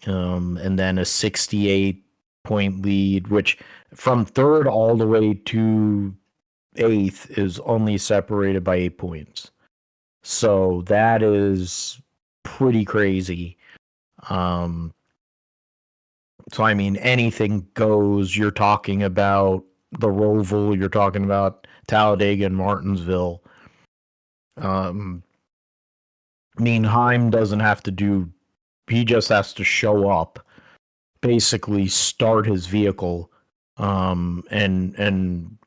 And then a 68-point lead, which from 3rd all the way to 8th is only separated by 8 points. So that is pretty crazy. So I mean, anything goes. You're talking about the Roval, you're talking about Talladega and Martinsville. Heim doesn't have to do. He just has to show up, basically start his vehicle, and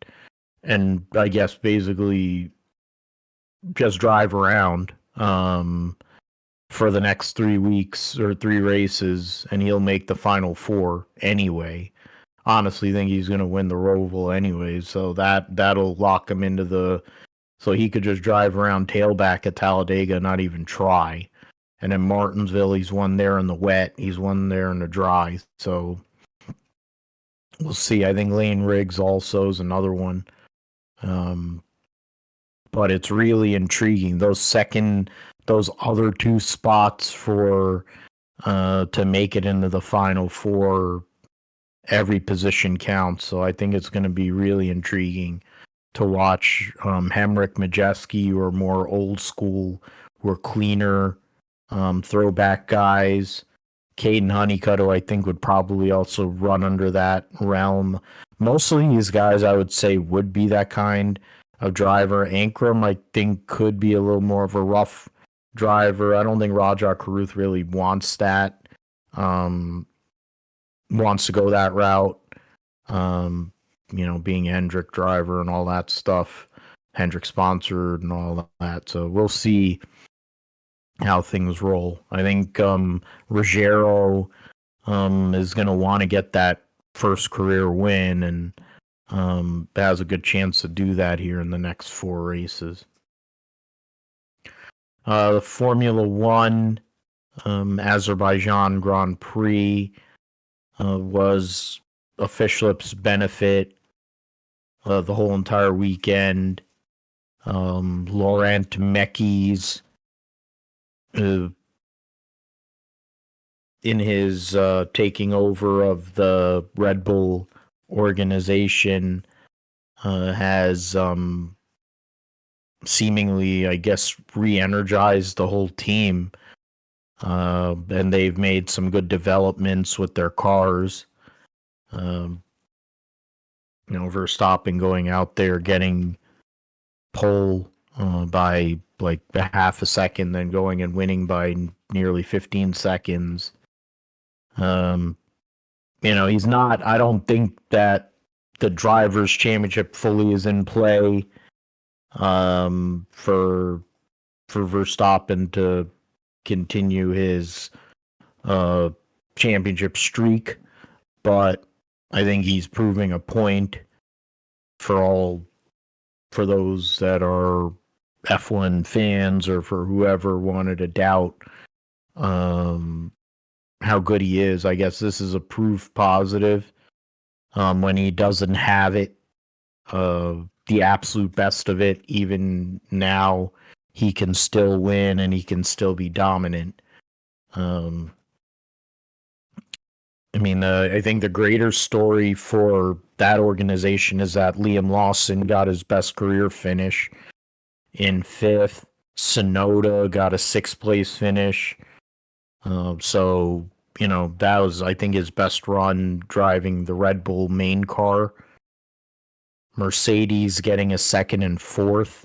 I guess basically just drive around for the next 3 weeks or 3 races, and he'll make the final 4 anyway. Honestly, think he's going to win the Roval anyway, so that'll lock him into so he could just drive around tailback at Talladega, not even try. And in Martinsville, he's won there in the wet. He's won there in the dry. So we'll see. I think Lane Riggs also is another one. But it's really intriguing. Those other 2 spots for to make it into the final 4, every position counts. So I think it's going to be really intriguing to watch. Hemrick, Majeski, who are more old school, who are cleaner. Throwback guys. Caden Honeycutt, who I think would probably also run under that realm. Most of these guys, I would say, would be that kind of driver. Ankrum, I think, could be a little more of a rough driver. I don't think Raja Caruth really wants that. Wants to go that route. Being Hendrick driver and all that stuff. Hendrick sponsored and all that. So we'll see how things roll. I think Ruggiero is going to want to get that first career win, and has a good chance to do that here in the next 4 races. The Formula One Azerbaijan Grand Prix was a Fishlip's benefit the whole entire weekend. Laurent Mekies, in his taking over of the Red Bull organization, has seemingly, I guess, re-energized the whole team. And they've made some good developments with their cars. Verstappen going out there getting pole by like a half a second, then going and winning by nearly 15 seconds. He's not, I don't think that the Drivers' Championship fully is in play for Verstappen to continue his championship streak, but I think he's proving a point for those that are F1 fans, or for whoever wanted to doubt how good he is. I guess this is a proof positive. When he doesn't have it, the absolute best of it, even now, he can still win and he can still be dominant. I think the greater story for that organization is that Liam Lawson got his best career finish in 5th. Tsunoda got a 6th place finish. That was, I think, his best run driving the Red Bull main car. Mercedes getting a 2nd and 4th.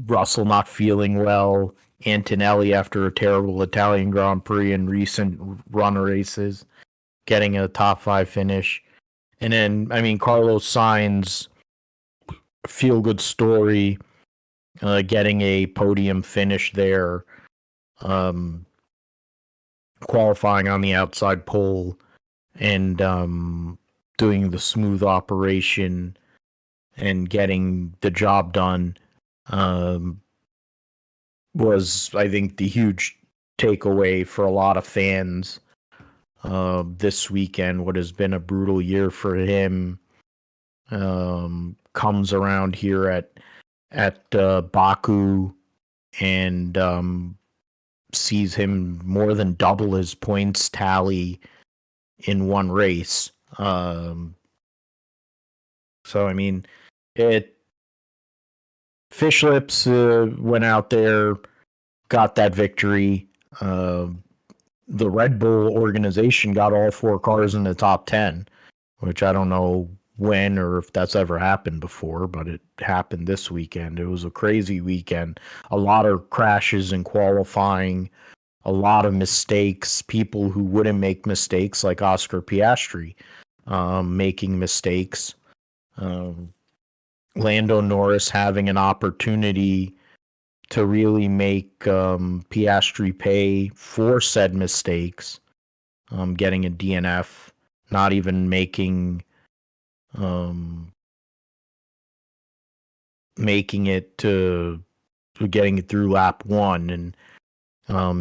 Russell not feeling well. Antonelli, after a terrible Italian Grand Prix in recent run races, getting a top 5 finish. And then, Carlos Sainz, feel-good story, getting a podium finish there, qualifying on the outside pole, and doing the smooth operation and getting the job done. Was, I think, the huge takeaway for a lot of fans this weekend. What has been a brutal year for him comes around here at Baku, and sees him more than double his points tally in one race. Fishlips went out there, got that victory. The Red Bull organization got all 4 cars in the top 10, which I don't know when or if that's ever happened before, but it happened this weekend. It was a crazy weekend. A lot of crashes in qualifying, a lot of mistakes, people who wouldn't make mistakes, like Oscar Piastri, making mistakes. Lando Norris having an opportunity to really make Piastri pay for said mistakes, getting a DNF, not even making it to getting it through lap 1, and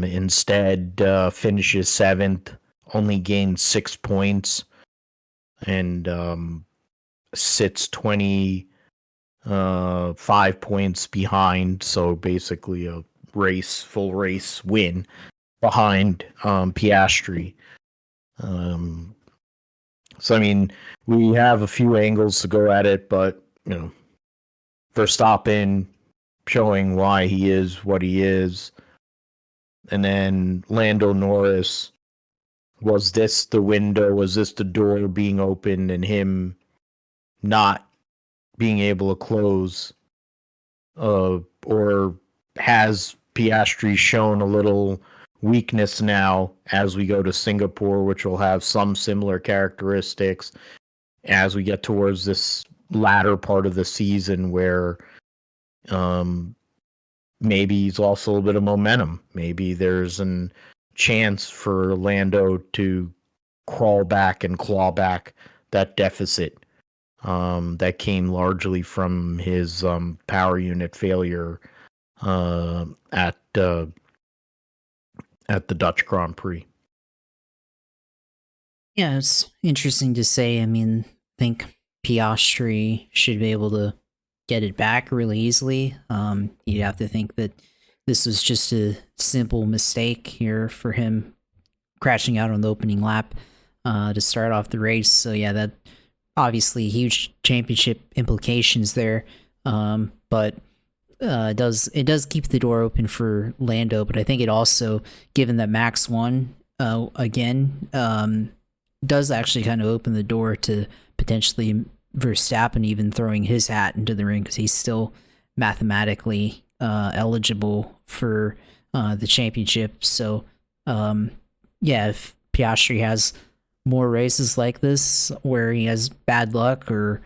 instead finishes 7th, only gained 6 points, and sits 25 points behind, so basically a full race win behind Piastri. We have a few angles to go at it, but Verstappen showing why he is what he is, and then Lando Norris. Was this the window? Was this the door being opened and him not being able to close? Or has Piastri shown a little weakness now as we go to Singapore, which will have some similar characteristics as we get towards this latter part of the season, where maybe he's lost a little bit of momentum. Maybe there's a chance for Lando to crawl back and claw back that deficit that came largely from his power unit failure at the Dutch Grand Prix. Yeah, it's interesting to say. I mean, I think Piastri should be able to get it back really easily. You'd have to think that this was just a simple mistake here for him crashing out on the opening lap to start off the race. So yeah, that obviously huge championship implications there. But it does keep the door open for Lando. But I think it also, given that Max won again, does actually kind of open the door to potentially Verstappen even throwing his hat into the ring, because he's still mathematically eligible for the championship. So yeah, if Piastri has more races like this where he has bad luck, or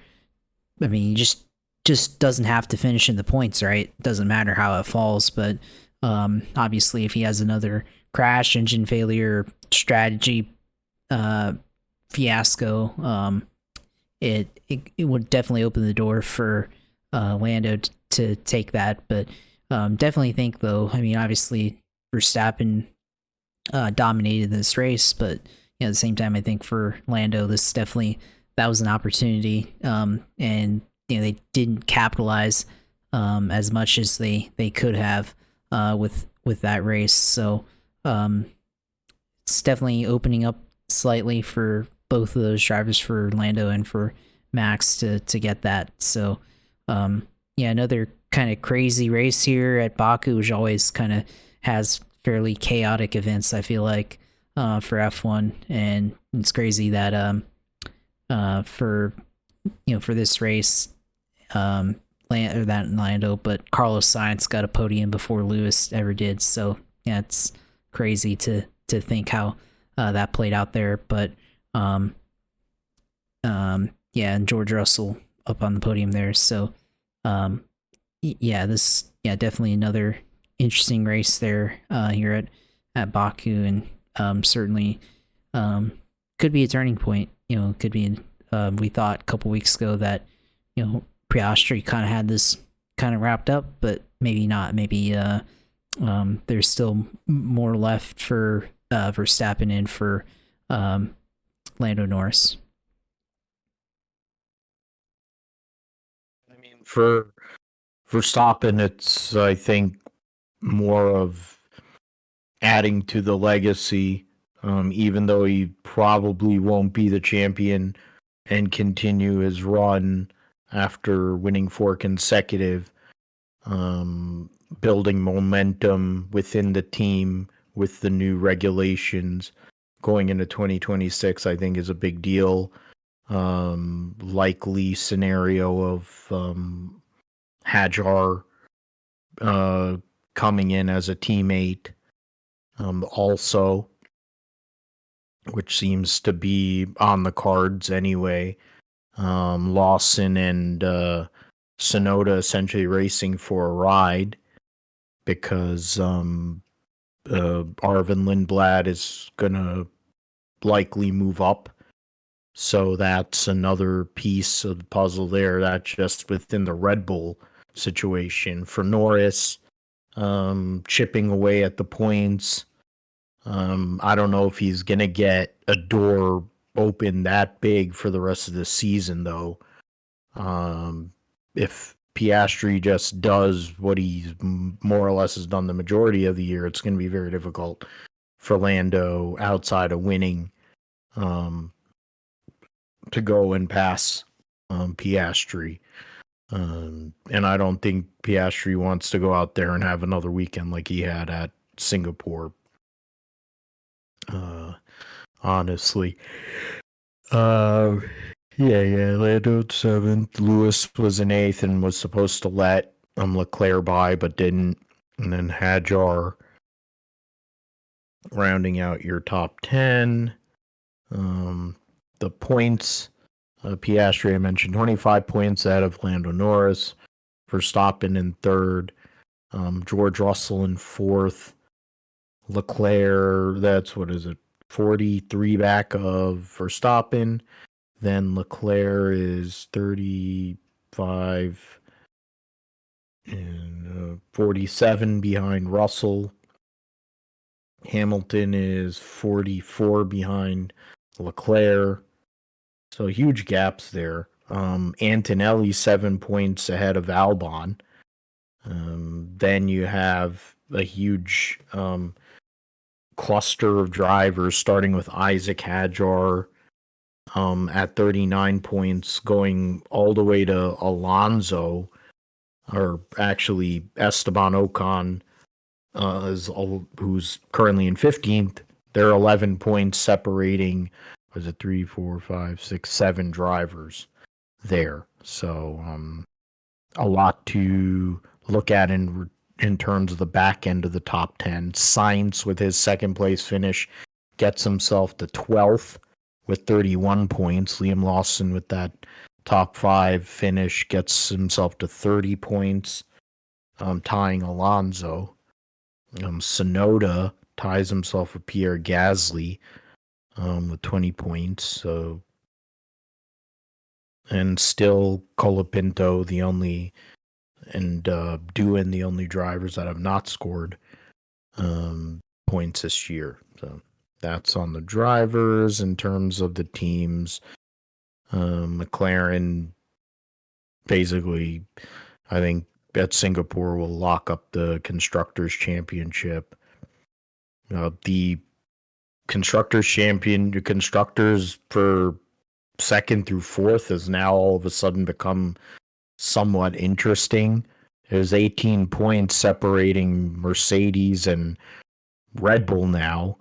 I mean, he just doesn't have to finish in the points, right? Doesn't matter how it falls, but obviously if he has another crash, engine failure, strategy fiasco, it would definitely open the door for Lando to take that. But definitely think, though, I mean, obviously Verstappen dominated this race, but at the same time, I think for Lando, this definitely, that was an opportunity, and they didn't capitalize as much as they could have with that race. So it's definitely opening up slightly for both of those drivers, for Lando and for Max, to get that. So yeah, another kind of crazy race here at Baku, which always kind of has fairly chaotic events, I feel like, for F1. And it's crazy that for this race, Lando, but Carlos Sainz got a podium before Lewis ever did. So yeah, it's crazy to think how that played out there. But yeah, and George Russell up on the podium there. So yeah, definitely another interesting race there here at Baku, and certainly could be a turning point. Could be. We thought a couple weeks ago that Piastri kind of had this kind of wrapped up, but maybe not. Maybe there's still more left for Verstappen and for Lando Norris. I mean, for Verstappen, it's, I think, more of adding to the legacy, even though he probably won't be the champion and continue his run after winning 4 consecutive, building momentum within the team with the new regulations going into 2026, I think is a big deal. Likely scenario of Hajar coming in as a teammate, also, which seems to be on the cards anyway. Lawson and Sonoda essentially racing for a ride, because Arvin Lindblad is gonna likely move up. So that's another piece of the puzzle there. That's just within the Red Bull situation. For Norris, chipping away at the points. I don't know if he's going to get a door open that big for the rest of the season, though. If Piastri just does what he's more or less has done the majority of the year, it's going to be very difficult for Lando, outside of winning, to go and pass Piastri. And I don't think Piastri wants to go out there and have another weekend like he had at Singapore. Honestly. Yeah, Lando 7th. Lewis was in 8th and was supposed to let Leclerc by, but didn't. And then Hajar rounding out your top 10. The points, Piastri, I mentioned, 25 points out of Lando Norris. Verstappen in 3rd. George Russell in 4th. Leclerc, that's what is it, 43 back of Verstappen. Then Leclerc is 35 and 47 behind Russell. Hamilton is 44 behind Leclerc. So huge gaps there. Antonelli 7 points ahead of Albon. Then you have a huge cluster of drivers, starting with Isaac Hadjar at 39 points, going all the way to Alonso, or actually Esteban Ocon, who's currently in 15th. They're 11 points separating, was it 3, 4, 5, 6, 7 drivers there. So a lot to look at in terms of the back end of the top 10. Sainz, with his second place finish, gets himself to 12th with 31 points. Liam Lawson, with that top 5 finish, gets himself to 30 points, tying Alonso. Sonoda ties himself with Pierre Gasly with 20 points. So, and still Colapinto, the only, and Doohan, the only drivers that have not scored points this year. So that's on the drivers. In terms of the teams, McLaren basically, I think at Singapore will lock up the Constructors' Championship. The Constructors' for second through fourth has now all of a sudden become somewhat interesting. There's 18 points separating Mercedes and Red Bull now.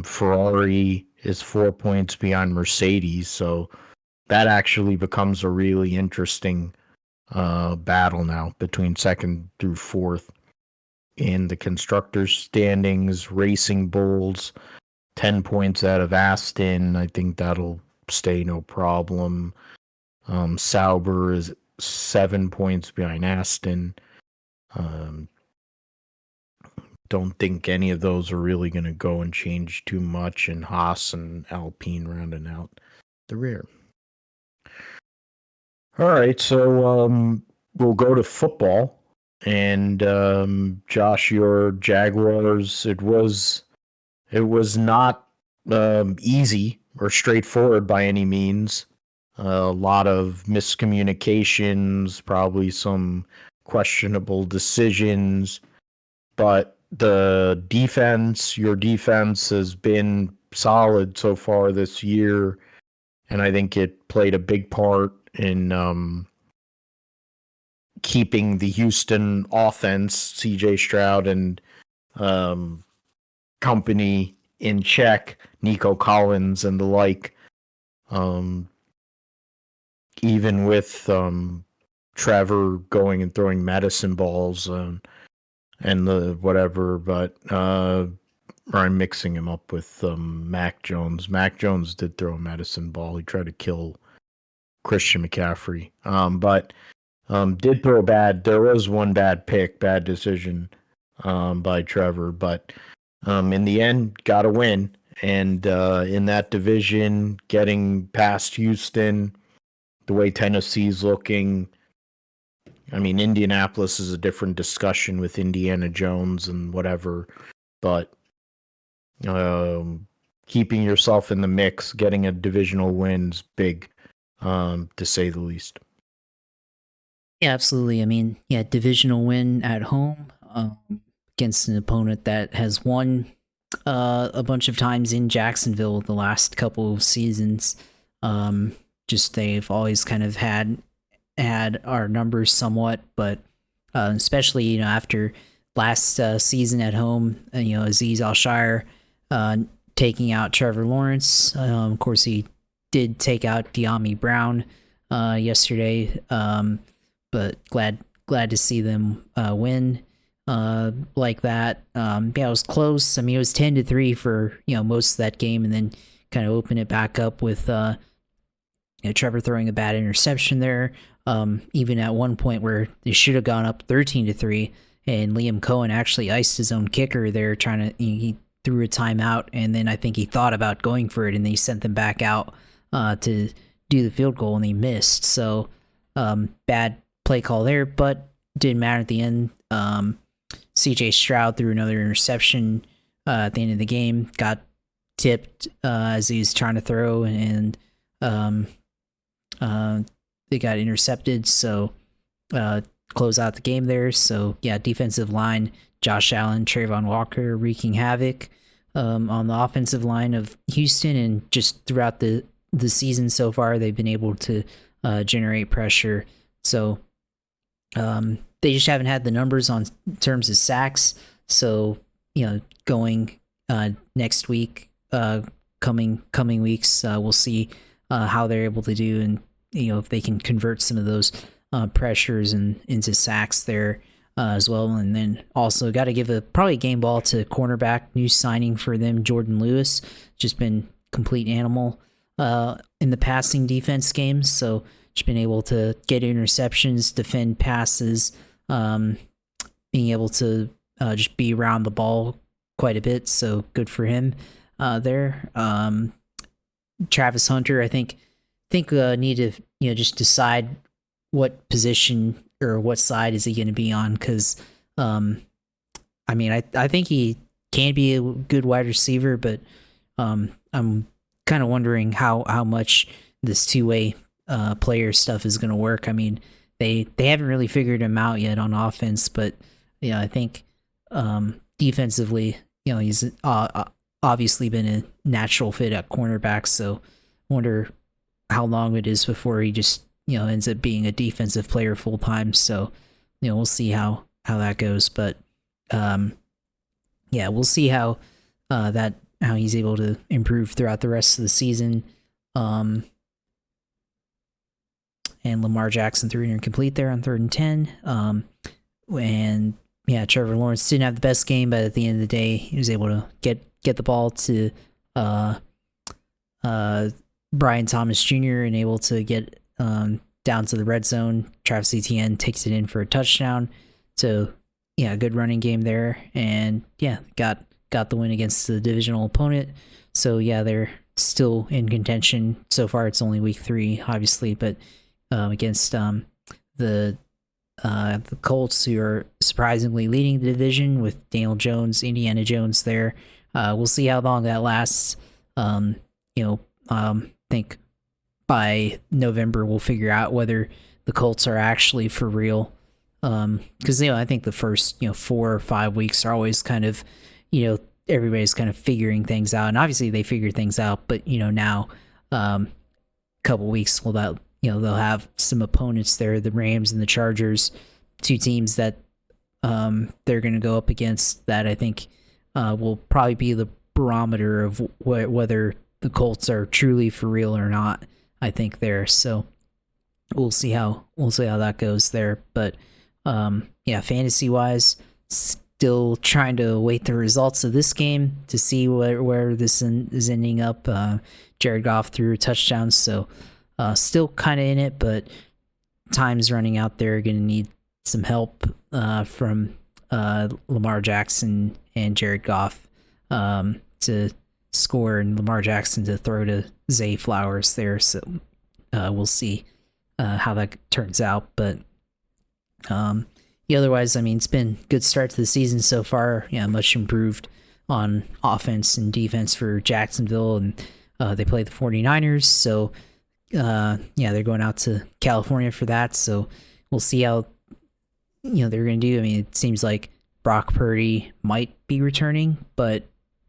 Ferrari is 4 points behind Mercedes, so that actually becomes a really interesting battle now between second through fourth in the constructors' standings. Racing Bulls 10 points out of Aston. I think that'll stay no problem. Sauber is 7 points behind Aston. Don't think any of those are really going to go and change too much, and Haas and Alpine rounding out the rear. All right, so we'll go to football. And Josh, your Jaguars, it was not easy or straightforward by any means. A lot of miscommunications, probably some questionable decisions, but the defense, your defense, has been solid so far this year, and I think it played a big part in keeping the Houston offense, C.J. Stroud and company, in check, Nico Collins and the like. Even with Trevor going and throwing medicine balls and the whatever, but I'm mixing him up with Mac Jones. Mac Jones did throw a medicine ball. He tried to kill Christian McCaffrey, but did throw bad. There was one bad decision by Trevor, but in the end, got a win. And in that division, getting past Houston, the way Tennessee's looking, I mean, Indianapolis is a different discussion with Indiana Jones and whatever, but keeping yourself in the mix, getting a divisional win's big, to say the least. Yeah, absolutely. I mean, yeah, divisional win at home against an opponent that has won a bunch of times in Jacksonville the last couple of seasons. Just they've always kind of had our numbers somewhat, but especially after last season at home, Aziz Al-Shire taking out Trevor Lawrence. Of course, he did take out De'Ami Brown yesterday, but glad to see them win like that. Yeah, it was close. I mean, it was 10-3 for most of that game, and then kind of open it back up with Trevor throwing a bad interception there. Even at one point where they should have gone up 13-3, and Liam Cohen actually iced his own kicker there, he threw a timeout, and then I think he thought about going for it, and they sent them back out to do the field goal, and they missed. So bad play call there, but didn't matter at the end. CJ Stroud threw another interception at the end of the game, got tipped as he was trying to throw, and they got intercepted, so close out the game there. So yeah, defensive line, Josh Allen, Trayvon Walker wreaking havoc on the offensive line of Houston, and just throughout the season so far, they've been able to generate pressure. So they just haven't had the numbers on terms of sacks. So going next week, coming weeks, we'll see how they're able to do, and if they can convert some of those pressures into sacks there as well. And then also got to give probably a game ball to cornerback, new signing for them, Jordan Lewis, just been complete animal in the passing defense games. So just been able to get interceptions, defend passes, being able to just be around the ball quite a bit. So good for him there. Travis Hunter, I think need to just decide what position or what side is he going to be on, because I think he can be a good wide receiver, but I'm kind of wondering how much this two-way player stuff is going to work. I mean, they haven't really figured him out yet on offense, but I think defensively, he's obviously been a natural fit at cornerback. So I wonder how long it is before he just ends up being a defensive player full time. So we'll see how that goes, but we'll see how he's able to improve throughout the rest of the season. And Lamar Jackson threw incomplete there on 3rd and 10. And Trevor Lawrence didn't have the best game, but at the end of the day, he was able to get the ball to Brian Thomas Jr. and able to get down to the red zone. Travis Etienne takes it in for a touchdown. So good running game there, and got the win against the divisional opponent. So they're still in contention. So far, it's only week 3, obviously, but against the Colts, who are surprisingly leading the division with Daniel Jones, Indiana Jones there. We'll see how long that lasts. I think by November we'll figure out whether the Colts are actually for real. Because I think the first 4 or 5 weeks are always kind of everybody's kind of figuring things out, and obviously they figure things out. But now, couple weeks they'll have some opponents there, the Rams and the Chargers, 2 teams that they're going to go up against that I think will probably be the barometer of whether the Colts are truly for real or not, I think there. So we'll see how that goes there. But fantasy wise, still trying to await the results of this game to see where this is ending up. Jared Goff threw touchdowns, so still kind of in it, but time's running out there. Going to need some help from Lamar Jackson and Jared Goff to score, and Lamar Jackson to throw to Zay Flowers there. So we'll see how that turns out. But otherwise, it's been a good start to the season so far. Much improved on offense and defense for Jacksonville, and they play the 49ers. So they're going out to California for that. So we'll see how they're going to do. It seems like Brock Purdy might be returning, but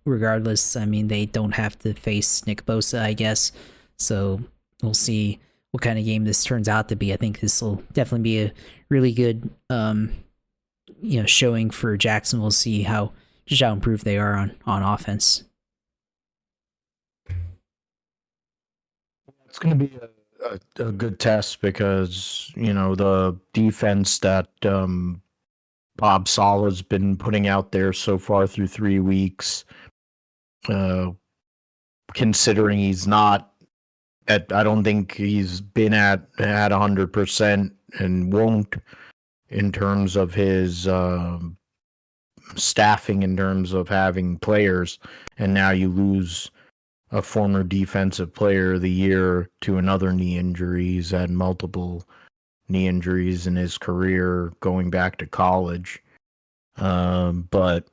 regardless, they don't have to face Nick Bosa, I guess. So we'll see what kind of game this turns out to be. I think this will definitely be a really good showing for Jacksonville. See how improved they are on offense. It's going to be a good test because the defense that Bob Sala's been putting out there so far through 3 weeks, considering he's not I don't think he's been at 100% and won't in terms of his staffing, in terms of having players, and now you lose a former defensive player of the year to another knee injury. He's had multiple knee injuries in his career going back to college. But,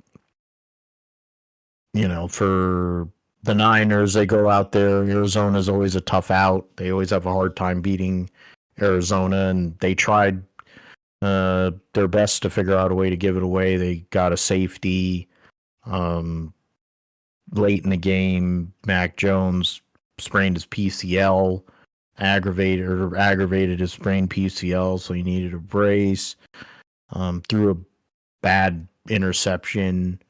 you know, for the Niners, they go out there. Arizona's always a tough out. They always have a hard time beating Arizona, and they tried their best to figure out a way to give it away. They got a safety late in the game. Mac Jones sprained his PCL, aggravated his sprained PCL, so he needed a brace. Threw a bad interception.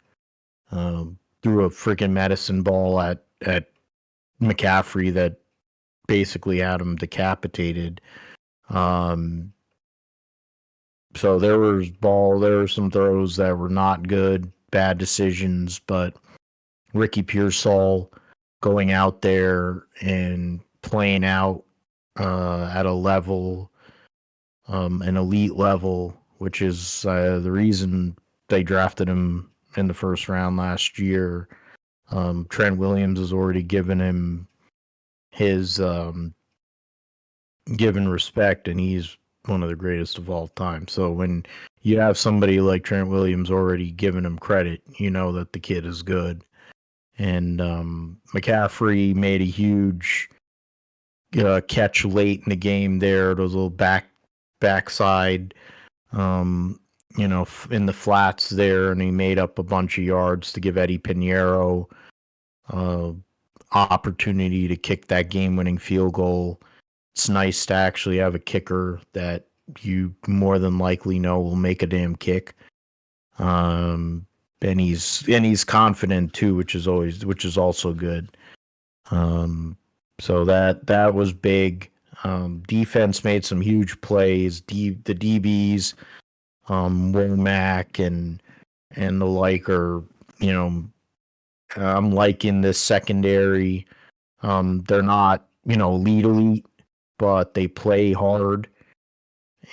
Threw a freaking medicine ball at McCaffrey that basically had him decapitated. So there were some throws that were not good, bad decisions, but Ricky Pearsall going out there and playing out at a level, an elite level, which is the reason they drafted him in the first round last year. Trent Williams has already given him his given respect, and he's one of the greatest of all time. So when you have somebody like Trent Williams already giving him credit, you know that the kid is good. And McCaffrey made a huge catch late in the game there. Those little backside, in the flats there, and he made up a bunch of yards to give Eddie Pinheiro opportunity to kick that game-winning field goal. It's nice to actually have a kicker that you more than likely know will make a damn kick. And he's confident too, which is also good. So that was big. Defense made some huge plays. The DBs, Womack and the like are, I'm liking this secondary. They're not, elite, but they play hard,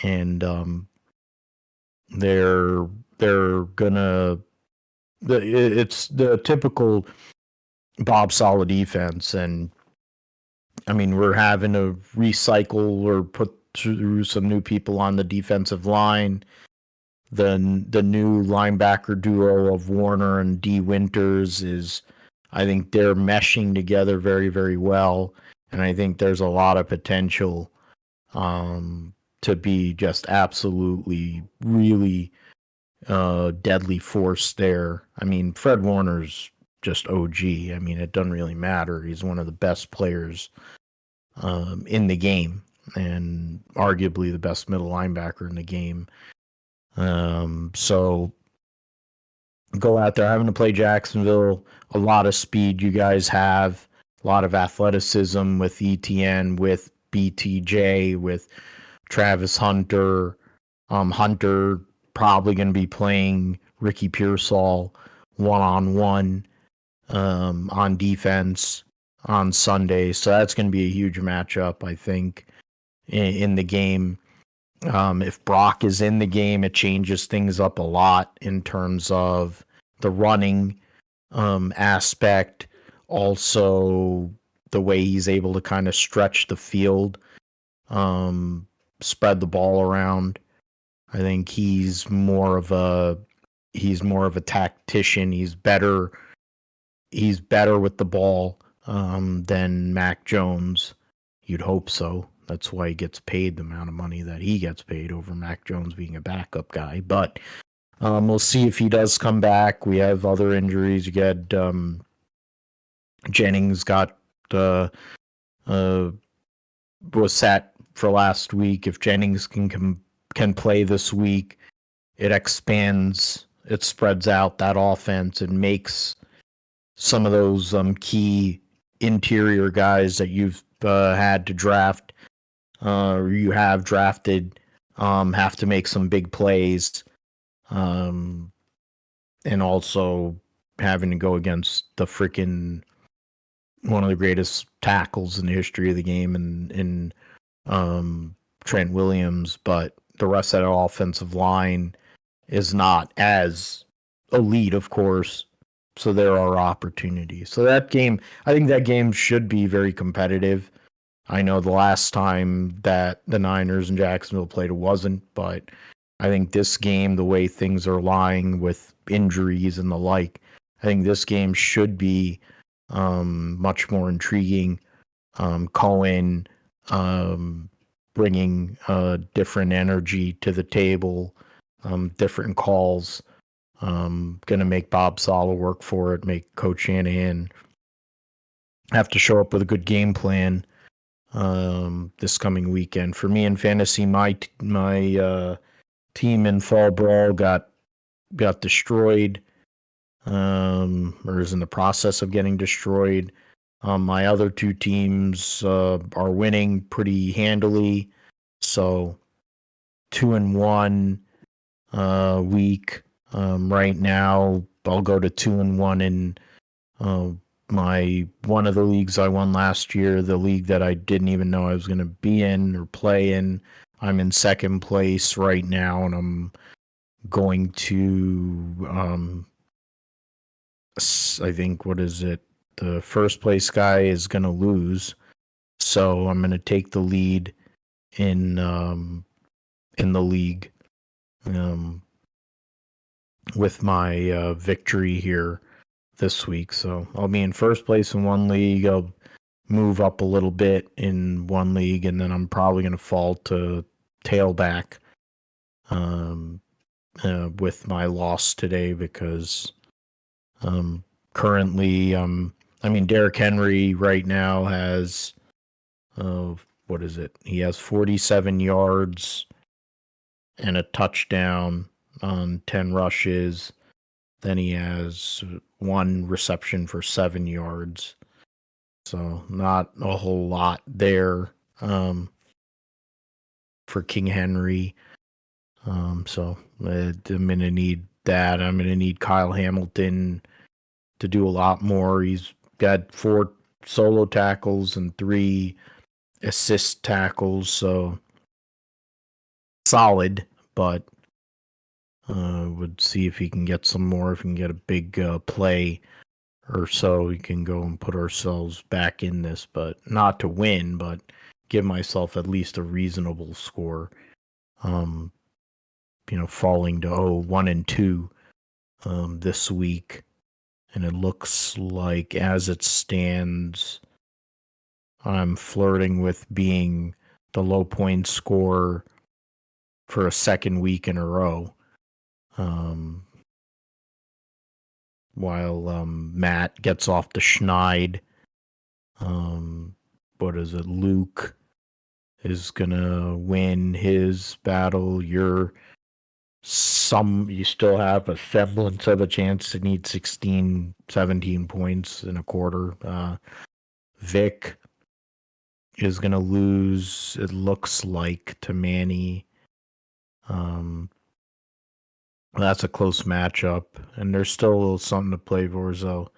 and they're gonna. It's the typical Bob Sala defense, and I mean we're having to recycle or put through some new people on the defensive line. The new linebacker duo of Warner and D. Winters is, I think they're meshing together very, very well. And I think there's a lot of potential to be just absolutely, really deadly force there. I mean, Fred Warner's just OG. I mean, it doesn't really matter. He's one of the best players in the game, and arguably the best middle linebacker in the game. So go out there having to play Jacksonville. A lot of speed you guys have, a lot of athleticism with ETN, with BTJ, with Travis Hunter. Hunter probably going to be playing Ricky Pearsall one-on-one on defense on Sunday. So that's going to be a huge matchup, I think, in the game. If Brock is in the game, it changes things up a lot in terms of the running aspect. Also, the way he's able to kind of stretch the field, spread the ball around. I think he's more of a tactician. He's better with the ball than Mac Jones. You'd hope so. That's why he gets paid the amount of money that he gets paid over Mac Jones being a backup guy. But we'll see if he does come back. We have other injuries. You get Jennings was sat for last week. If Jennings can play this week, it spreads out that offense and makes some of those key interior guys that you've had to draft or you have drafted have to make some big plays, and also having to go against the freaking one of the greatest tackles in the history of the game in Trent Williams. But the rest of the offensive line is not as elite, of course. So there are opportunities. So that game, I think that game should be very competitive. I know the last time that the Niners and Jacksonville played, it wasn't, but I think this game, the way things are lying with injuries and the like, I think this game should be much more intriguing. Cohen bringing different energy to the table, different calls. Going to make Bob Sala work for it, make Coach Shanahan have to show up with a good game plan this coming weekend. For me in fantasy, my team in Fall Brawl got destroyed, or is in the process of getting destroyed. My other two teams are winning pretty handily, so 2-1 week. Right now, I'll go to 2-1 in my one of the leagues I won last year, the league that I didn't even know I was going to be in or play in. I'm in second place right now, and I'm going to I think, what is it? The first place guy is going to lose, so I'm going to take the lead in the league with my victory here this week. So I'll be in first place in one league. I'll move up a little bit in one league, and then I'm probably going to fall to tailback with my loss today because currently, Derrick Henry right now has, what is it? He has 47 yards and a touchdown on 10 rushes. Then he has one reception for 7 yards. So not a whole lot there for King Henry. So I'm going to need that. I'm going to need Kyle Hamilton to do a lot more. He's got 4 solo tackles and 3 assist tackles, so solid, but would see if he can get some more. If he can get a big play or so, we can go and put ourselves back in this, but not to win, but give myself at least a reasonable score. Falling to 1-2 this week, and it looks like as it stands, I'm flirting with being the low point scorer for a second week in a row. While Matt gets off the schneid. What is it? Luke is gonna win his battle. You still have a semblance of a chance to need 16, 17 points in a quarter. Vic is gonna lose, it looks like, to Manny. That's a close matchup, and there's still something to play for, so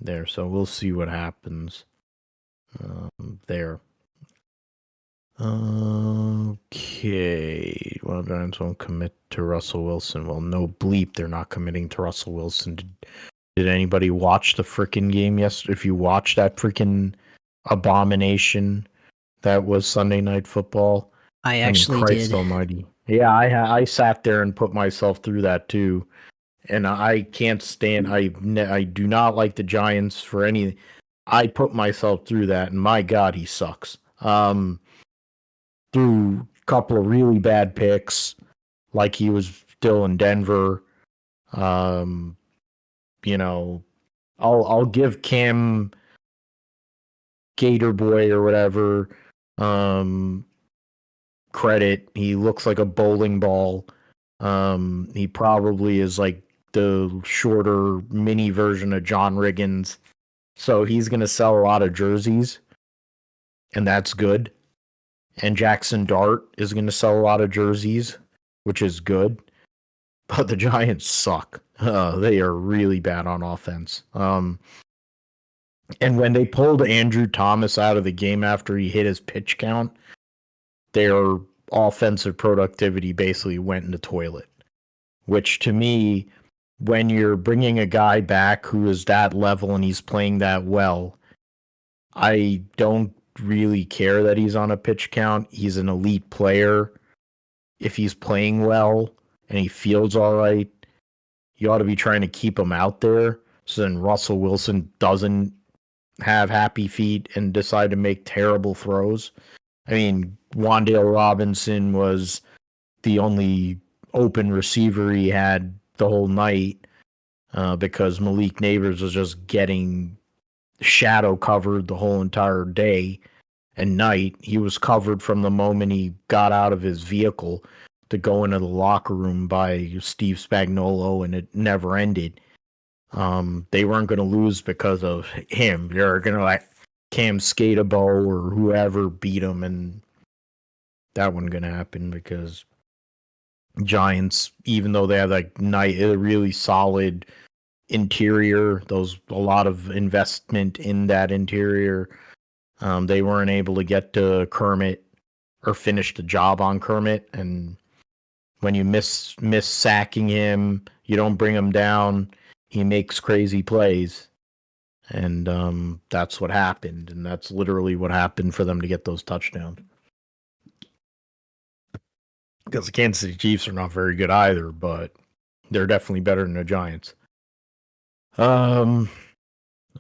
there. So we'll see what happens there. Okay. Well, Giants won't commit to Russell Wilson. Well, no bleep, they're not committing to Russell Wilson. Did anybody watch the freaking game yesterday? If you watched that freaking abomination that was Sunday Night Football, I actually Christ did. Almighty. Yeah, I sat there and put myself through that too, and I can't stand. I do not like the Giants for any. I put myself through that, and my God, he sucks. Through a couple of really bad picks, like he was still in Denver. I'll give Cam Gator Boy or whatever credit. He looks like a bowling ball. He probably is like the shorter mini version of John Riggins. So he's going to sell a lot of jerseys, and that's good. And Jackson Dart is going to sell a lot of jerseys, which is good. But the Giants suck. They are really bad on offense. And when they pulled Andrew Thomas out of the game after he hit his pitch count, they're offensive productivity basically went in the toilet. Which to me, when you're bringing a guy back who is that level and he's playing that well, I don't really care that he's on a pitch count. He's an elite player. If he's playing well and he feels all right, you ought to be trying to keep him out there so then Russell Wilson doesn't have happy feet and decide to make terrible throws. I mean, Wan'Dale Robinson was the only open receiver he had the whole night because Malik Neighbors was just getting shadow covered the whole entire day and night. He was covered from the moment he got out of his vehicle to go into the locker room by Steve Spagnuolo, and it never ended. They weren't going to lose because of him. They're going to let Cam Skatabo or whoever beat him, and that wasn't going to happen because Giants, even though they had a really solid interior, a lot of investment in that interior, they weren't able to get to Kermit or finish the job on Kermit. And when you miss sacking him, you don't bring him down, he makes crazy plays. And that's what happened. And that's literally what happened for them to get those touchdowns. Because the Kansas City Chiefs are not very good either, but they're definitely better than the Giants. All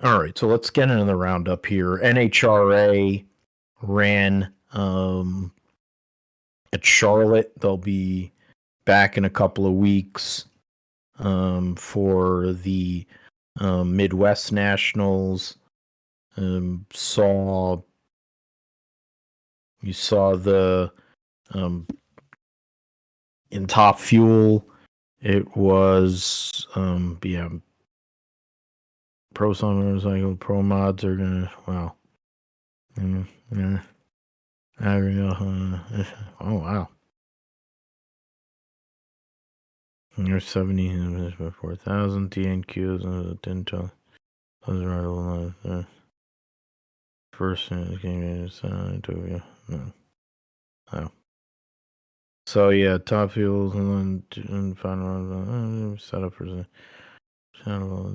right, so let's get into the roundup here. NHRA ran at Charlotte. They'll be back in a couple of weeks for the Midwest Nationals. You saw the in Top Fuel. It was Pro Sun Motorcycle Pro Mods are gonna oh wow. There's 4,000 TNQs Tinto. First game no. So yeah, Top Fuel and final set up for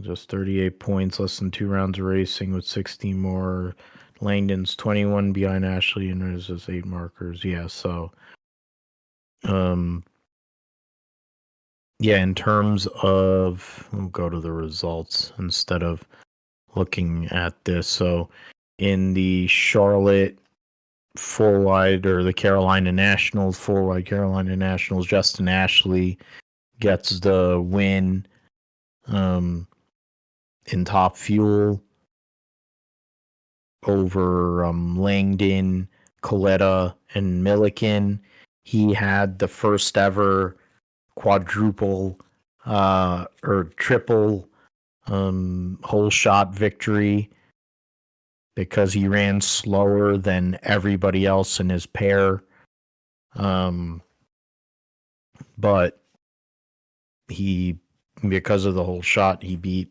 just 38 points, less than 2 rounds of racing with 16 more. Langdon's 21 behind Ashley, and there's just 8 markers. Yeah, so in terms of, we'll go to the results instead of looking at this. So in the Charlotte 4-wide or the Carolina Nationals, 4-wide Carolina Nationals, Justin Ashley gets the win in Top Fuel over Langdon, Coletta, and Milliken. He had the first ever quadruple or triple whole shot victory because he ran slower than everybody else in his pair. But because of the whole shot, he beat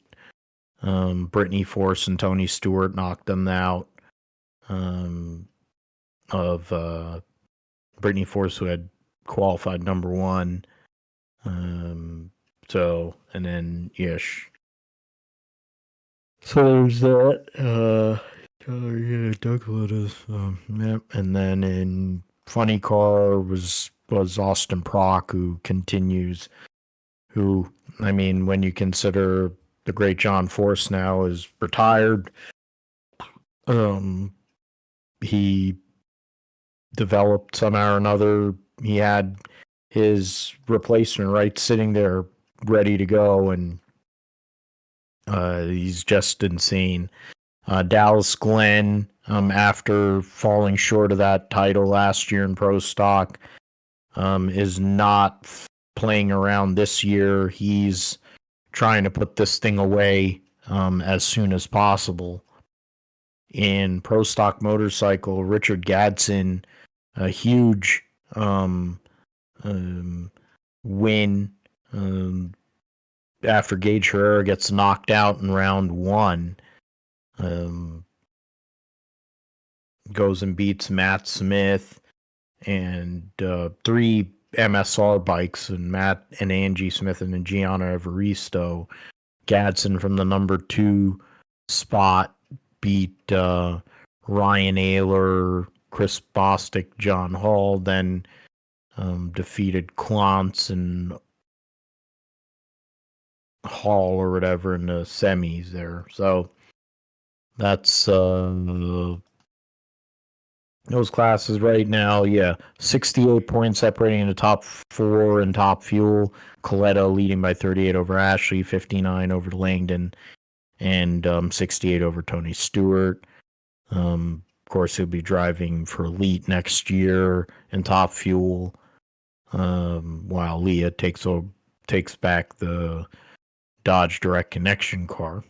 Brittany Force and Tony Stewart, knocked them out of Brittany Force, who had qualified number 1. So, and then so there's that. And then in Funny Car was Austin Prock, who continues. Who, I mean, when you consider the great John Force now is retired, he developed somehow or another. He had his replacement right sitting there ready to go, and he's just insane. Dallas Glenn, after falling short of that title last year in Pro Stock, is not playing around this year. He's trying to put this thing away as soon as possible. In Pro Stock Motorcycle, Richard Gadsden, a huge win after Gage Herrera gets knocked out in round 1. Goes and beats Matt Smith and 3 MSR bikes, and Matt and Angie Smith and Gianna Evaristo. Gadsden from the number 2 spot beat Ryan Ayler, Chris Bostic, John Hall, then defeated Klontz and Hall or whatever in the semis there. So that's those classes right now. Yeah, 68 points separating the top 4 in Top Fuel. Coletta leading by 38 over Ashley, 59 over Langdon, and 68 over Tony Stewart. Of course, he'll be driving for Elite next year in Top Fuel, while Leah takes back the Dodge Direct Connection car.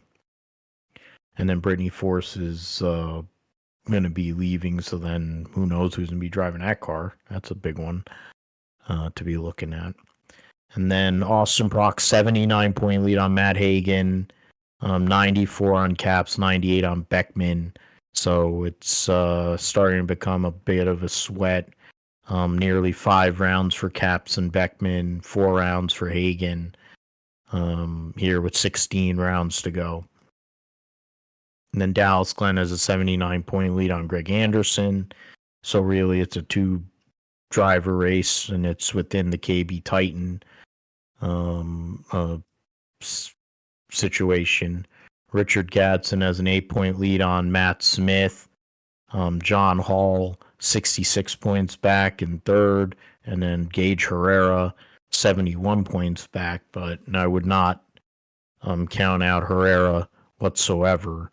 And then Brittany Force is going to be leaving, so then who knows who's going to be driving that car. That's a big one to be looking at. And then Austin Prock, 79-point lead on Matt Hagan, 94 on Caps, 98 on Beckman. So it's starting to become a bit of a sweat. Nearly 5 rounds for Caps and Beckman, 4 rounds for Hagan, here with 16 rounds to go. And then Dallas Glenn has a 79-point lead on Greg Anderson. So really it's a 2-driver race, and it's within the KB Titan situation. Richard Gadsden has an 8-point lead on Matt Smith. John Hall, 66 points back in third. And then Gage Herrera, 71 points back. But I would not count out Herrera whatsoever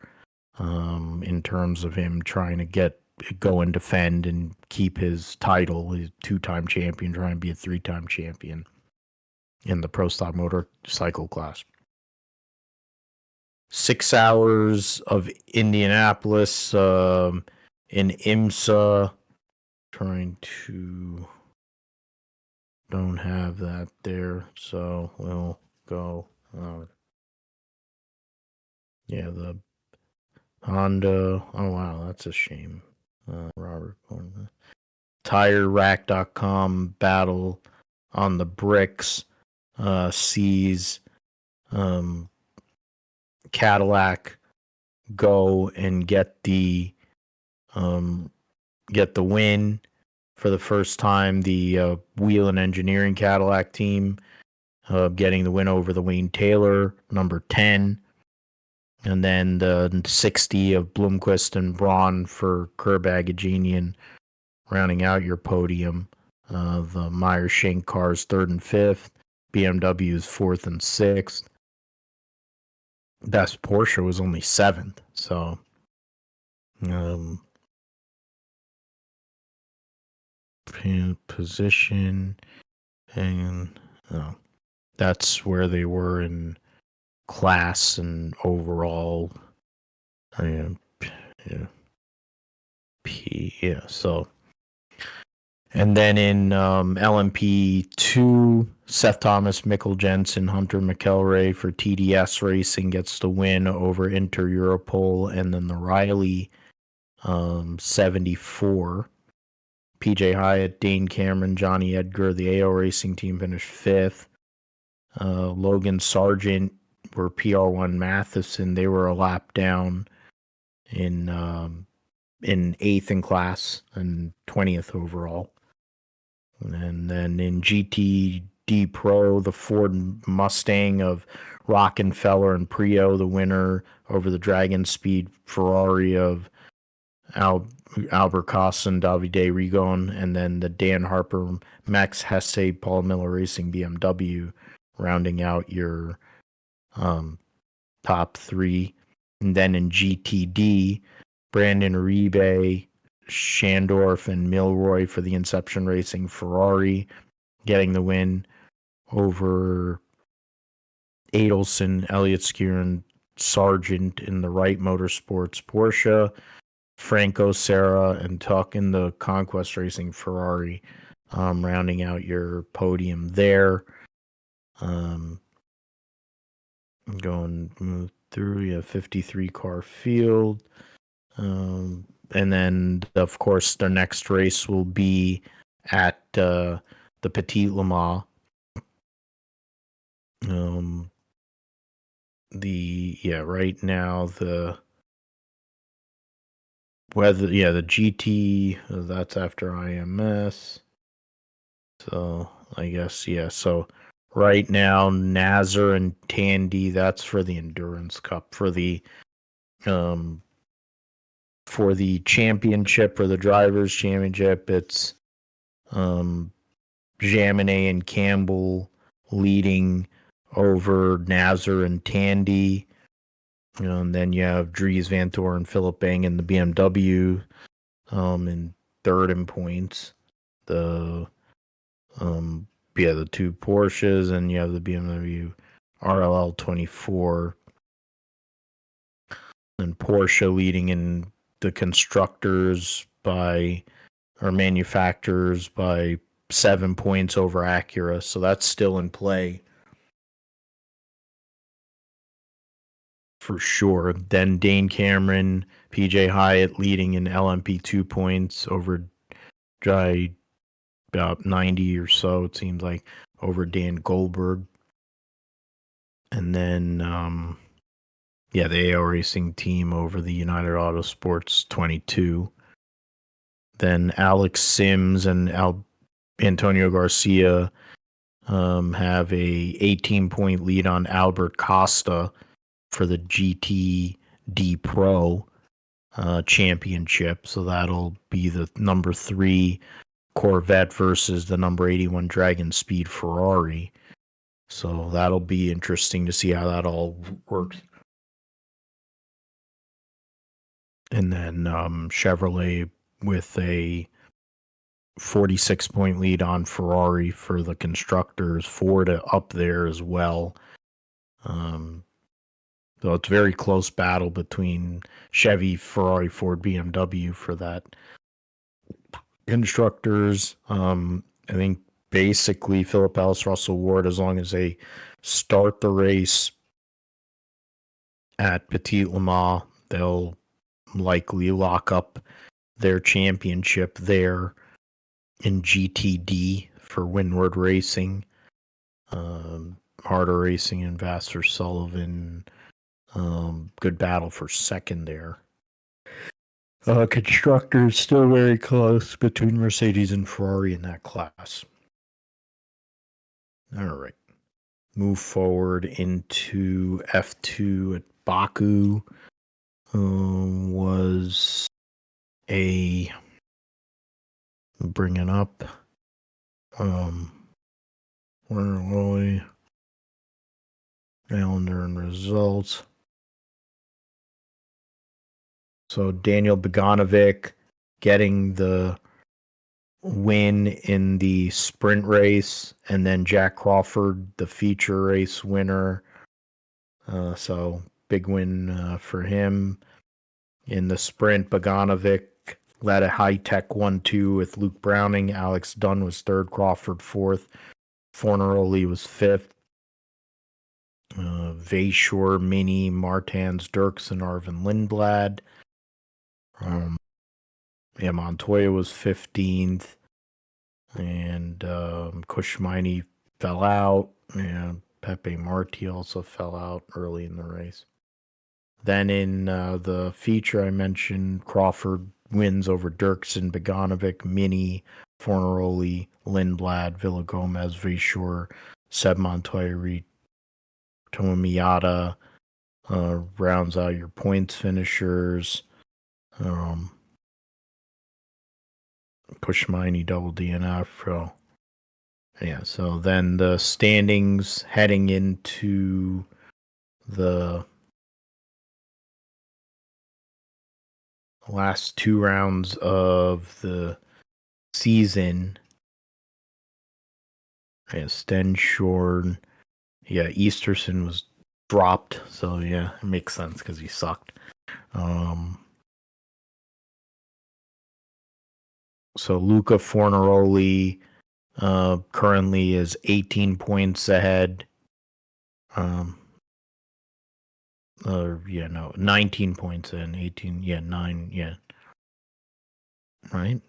in terms of him trying to go and defend and keep his title. He's a 2-time champion, trying to be a 3-time champion in the Pro Stock Motorcycle class. 6 hours of Indianapolis in IMSA. Don't have that there, so we'll go. The Honda. Oh, wow, that's a shame. Robert. TireRack.com battle on the bricks sees Cadillac go and get the win for the first time. The Wheel and Engineering Cadillac team getting the win over the Wayne Taylor, number 10. And then the 60 of Bloomquist and Braun for Kerb Agajanian, rounding out your podium. The Meyer Shank cars 3rd and 5th. BMW's 4th and 6th. Best Porsche was only 7th. So, position, and that's where they were in class and overall. So, and then in LMP2, Seth Thomas, Mikkel Jensen, Hunter McElray for TDS Racing gets the win over Inter Europol, and then the Riley 74. PJ Hyatt, Dane Cameron, Johnny Edgar, the AO Racing team finished 5th. Logan Sargent were PR1 Matheson. They were a lap down in 8th in class and 20th overall. And then in GTD Pro, the Ford Mustang of Rockenfeller and Prio, the winner over the Dragon Speed Ferrari of Albert Costa and Davide Rigon, and then the Dan Harper, Max Hesse, Paul Miller Racing BMW, rounding out your top 3. And then in GTD, Brandon Uribe, Shandorf, and Milroy for the Inception Racing Ferrari, getting the win over Adelson, Elliott Skieran, Sargent in the Wright Motorsports Porsche, Franco Serra and Tuck in the Conquest Racing Ferrari, rounding out your podium there. Move through, you have 53 car field. And then, of course, the next race will be at the Petit Le Mans. Right now the weather, the GT, that's after IMS. So I guess, so right now Nazar and Tandy, that's for the Endurance Cup. For the championship, or the drivers championship, it's Jaminet and Campbell leading over Nazar and Tandy. And then you have Dries Vanthoor and Philip Bang in the BMW in third in points. The two Porsches, and you have the BMW RLL 24. And Porsche leading in the constructors manufacturers by 7 points over Acura. So that's still in play for sure. Then Dane Cameron, PJ Hyatt leading in LMP 2 points over about 90 or so, it seems like, over Dan Goldberg. And then, the AO Racing team over the United Autosports 22. Then Alex Sims and Antonio Garcia have a 18-point lead on Albert Costa for the GTD Pro championship. So that'll be the number 3 Corvette versus the number 81 Dragon Speed Ferrari. So that'll be interesting to see how that all works. And then Chevrolet with a 46-point lead on Ferrari for the constructors. Ford up there as well. So it's a very close battle between Chevy, Ferrari, Ford, BMW for that constructors. I think basically Philip Ellis, Russell Ward, as long as they start the race at Petit Le Mans, they'll likely lock up their championship there in GTD for Windward Racing. Harder Racing and Vassar Sullivan. Good battle for second there. Constructors still very close between Mercedes and Ferrari in that class. All right. Move forward into F2 at Baku. Was a bring it up. Where are we? Calendar and results. So Daniel Boganovic getting the win in the sprint race, and then Jack Crawford, the feature race winner. So big win for him. In the sprint, Boganovic led a high-tech 1-2 with Luke Browning. Alex Dunn was third, Crawford fourth. Fornaroli was fifth. Vayshore, Mini, Martans, Dirksen, Arvin Lindblad. Montoya was 15th. And Kushmini fell out. And Pepe Marti also fell out early in the race. Then in the feature I mentioned, Crawford wins over Dirksen, Boganovic, Mini, Fornaroli, Lindblad, Villagomez, Vayshore, Seb Montoya, Tomomiata, rounds out your points finishers. Kushmini double DNF. So then the standings heading into the last 2 rounds of the season. Stenshorn. Easterson was dropped. So it makes sense because he sucked. So Luca Fornaroli currently is 18 points ahead. 19 points in 18. 9. Right?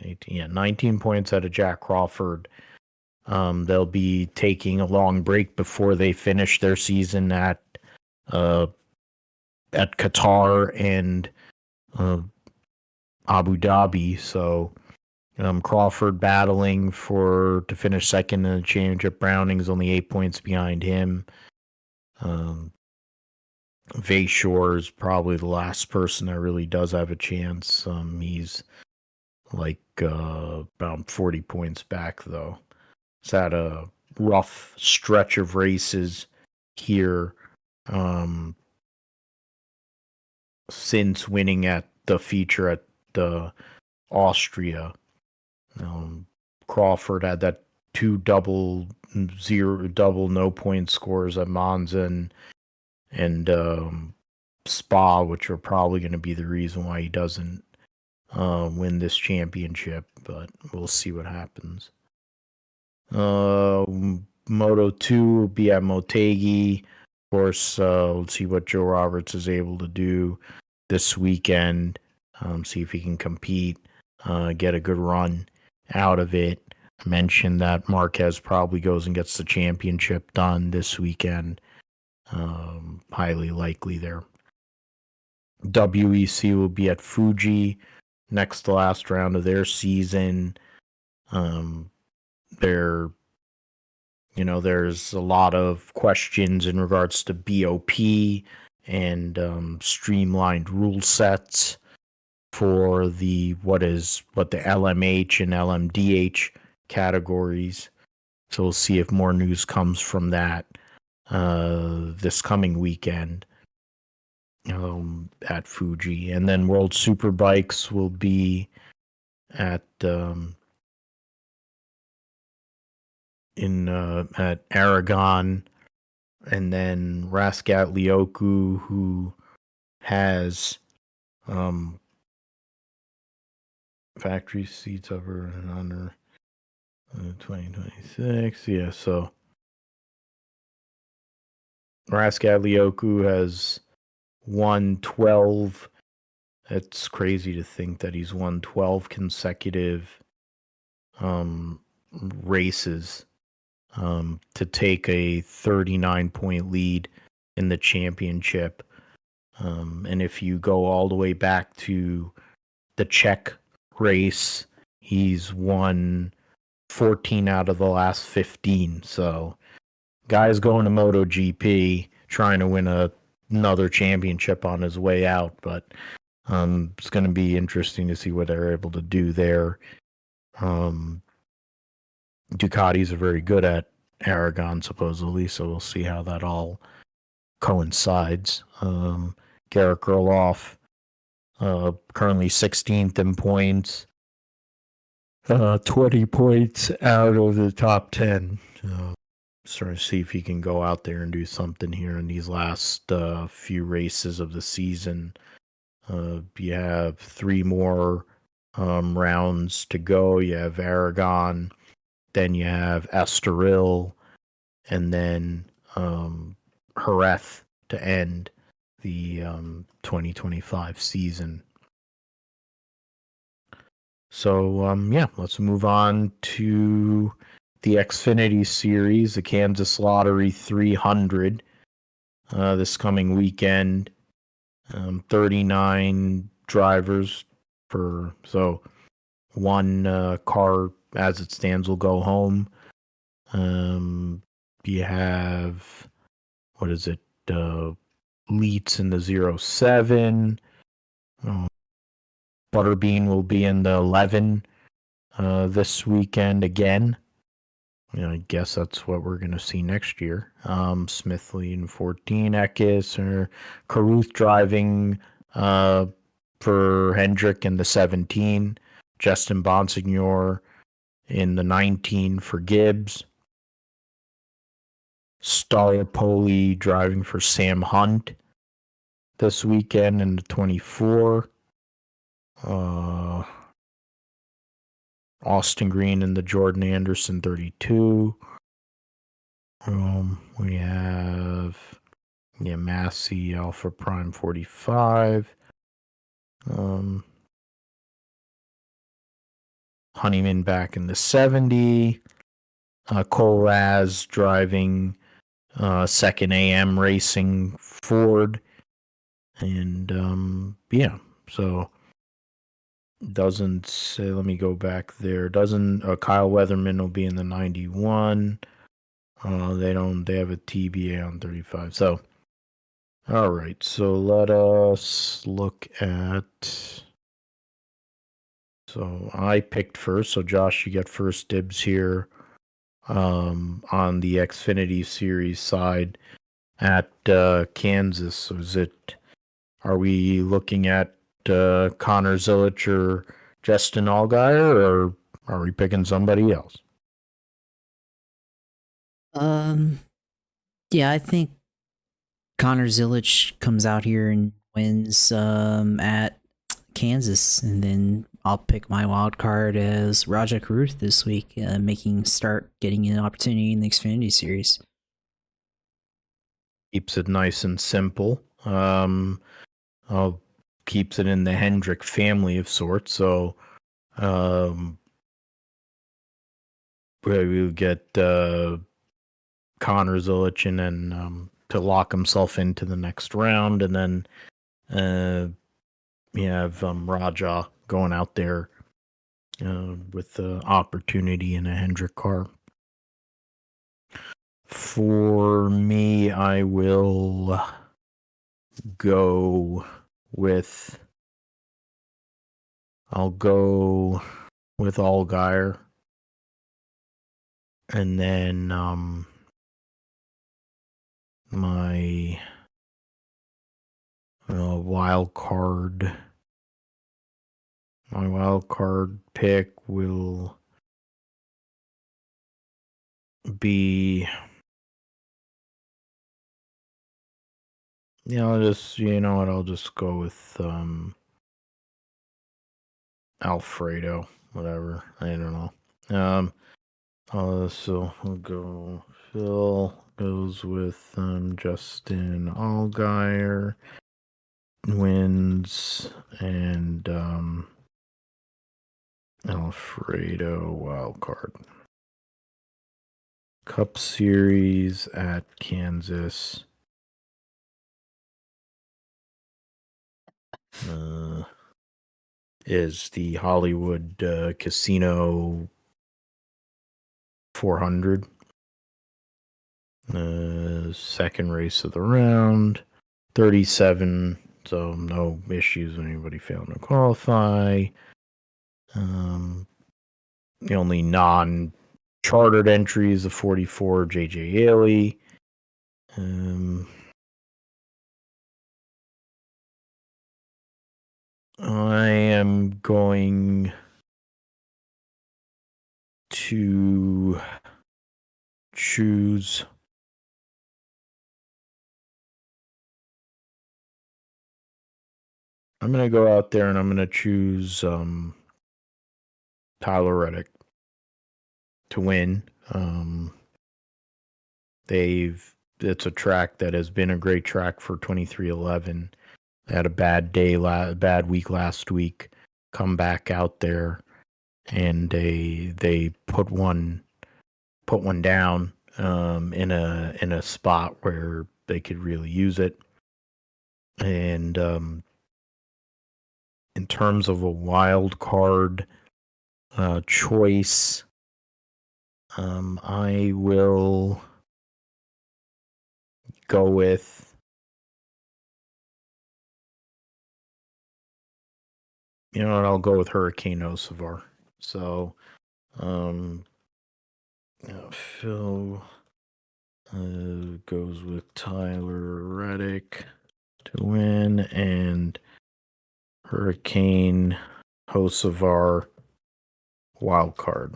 18, yeah, 19 points out of Jack Crawford. They'll be taking a long break before they finish their season at Qatar and Abu Dhabi. So Crawford battling to finish second in the championship. Browning's only 8 points behind him. Vayshore is probably the last person that really does have a chance. He's like about 40 points back, though. It's had a rough stretch of races here since winning at the feature at Austria. Crawford had that 2 double no point scores at Monza and Spa, which are probably going to be the reason why he doesn't win this championship, but we'll see what happens. Moto 2 will be at Motegi. Of course, we'll see what Joe Roberts is able to do this weekend. See if he can compete, get a good run out of it. I mentioned that Marquez probably goes and gets the championship done this weekend. Highly likely there. WEC will be at Fuji next to last round of their season. There's a lot of questions in regards to BOP and streamlined rule sets for what the LMH and LMDH categories. So we'll see if more news comes from that this coming weekend at Fuji. And then World Superbikes will be at Aragon, and then Raskat Lyoku, who has factory seats over and under 2026. Yeah, so Raskat Lyoku has won 12. It's crazy to think that he's won 12 consecutive races to take a 39-point lead in the championship. And if you go all the way back to the Czech race, he's won 14 out of the last 15. So guy's going to MotoGP trying to win another championship on his way out, but it's going to be interesting to see what they're able to do there. Ducatis are very good at Aragon, supposedly, so we'll see how that all coincides. Garrett Gerloff, currently 16th in points, 20 points out of the top 10. Starting to see if he can go out there and do something here in these last few races of the season. You have 3 more rounds to go. You have Aragon, then you have Estoril, and then Jerez to end the 2025 season. So, let's move on to the Xfinity Series, the Kansas Lottery 300, this coming weekend. 39 drivers so one car as it stands will go home. You have, Leitz in the 07. Butterbean will be in the 11 this weekend again. I guess that's what we're going to see next year. Smithley in 14, Eckes or Caruth driving for Hendrick in the 17, Justin Bonsignor in the 19 for Gibbs, Staropoli driving for Sam Hunt this weekend in the 24. Austin Green in the Jordan Anderson 32. We have Massey Alpha Prime 45. Honeyman back in the 70. Cole Raz driving second AM Racing Ford. And yeah, so doesn't say, let me go back there. Doesn't Kyle Weatherman will be in the 91. They have a TBA on 35. So all right, so let us look at. So I picked first. So Josh, you get first dibs here on the Xfinity Series side at Kansas. So are we looking at Connor Zilich or Justin Allgaier, or are we picking somebody else? Yeah, I think Connor Zilich comes out here and wins at Kansas, and then I'll pick my wild card as Rajah Caruth this week, getting an opportunity in the Xfinity Series. Keeps it nice and simple. Keeps it in the Hendrick family of sorts. So we'll get Connor Zilic and then to lock himself into the next round, and then we have Rajah going out there with the opportunity in a Hendrick car. For me, I will go with. I'll go with Allgaier, and then my wild card. My wild card pick will be. I'll just go with Alfredo, whatever. I don't know. So we'll go. Phil goes with Justin Allgaier, wins, and Alfredo wildcard. Cup Series at Kansas. Is the Hollywood Casino 400. Second race of the round. 37, so no issues with anybody failing to qualify. The only non-chartered entry is the 44 JJ Ailey. I am going to choose. I'm going to go out there and I'm going to choose Tyler Reddick to win. It's a track that has been a great track for 2311. They had a bad week last week. Come back out there and they put one down in a spot where they could really use it. And in terms of a wild card choice, I will go with. You know what? I'll go with Hurricane Osavar. So, Phil goes with Tyler Reddick to win, and Hurricane Hocevar wild card.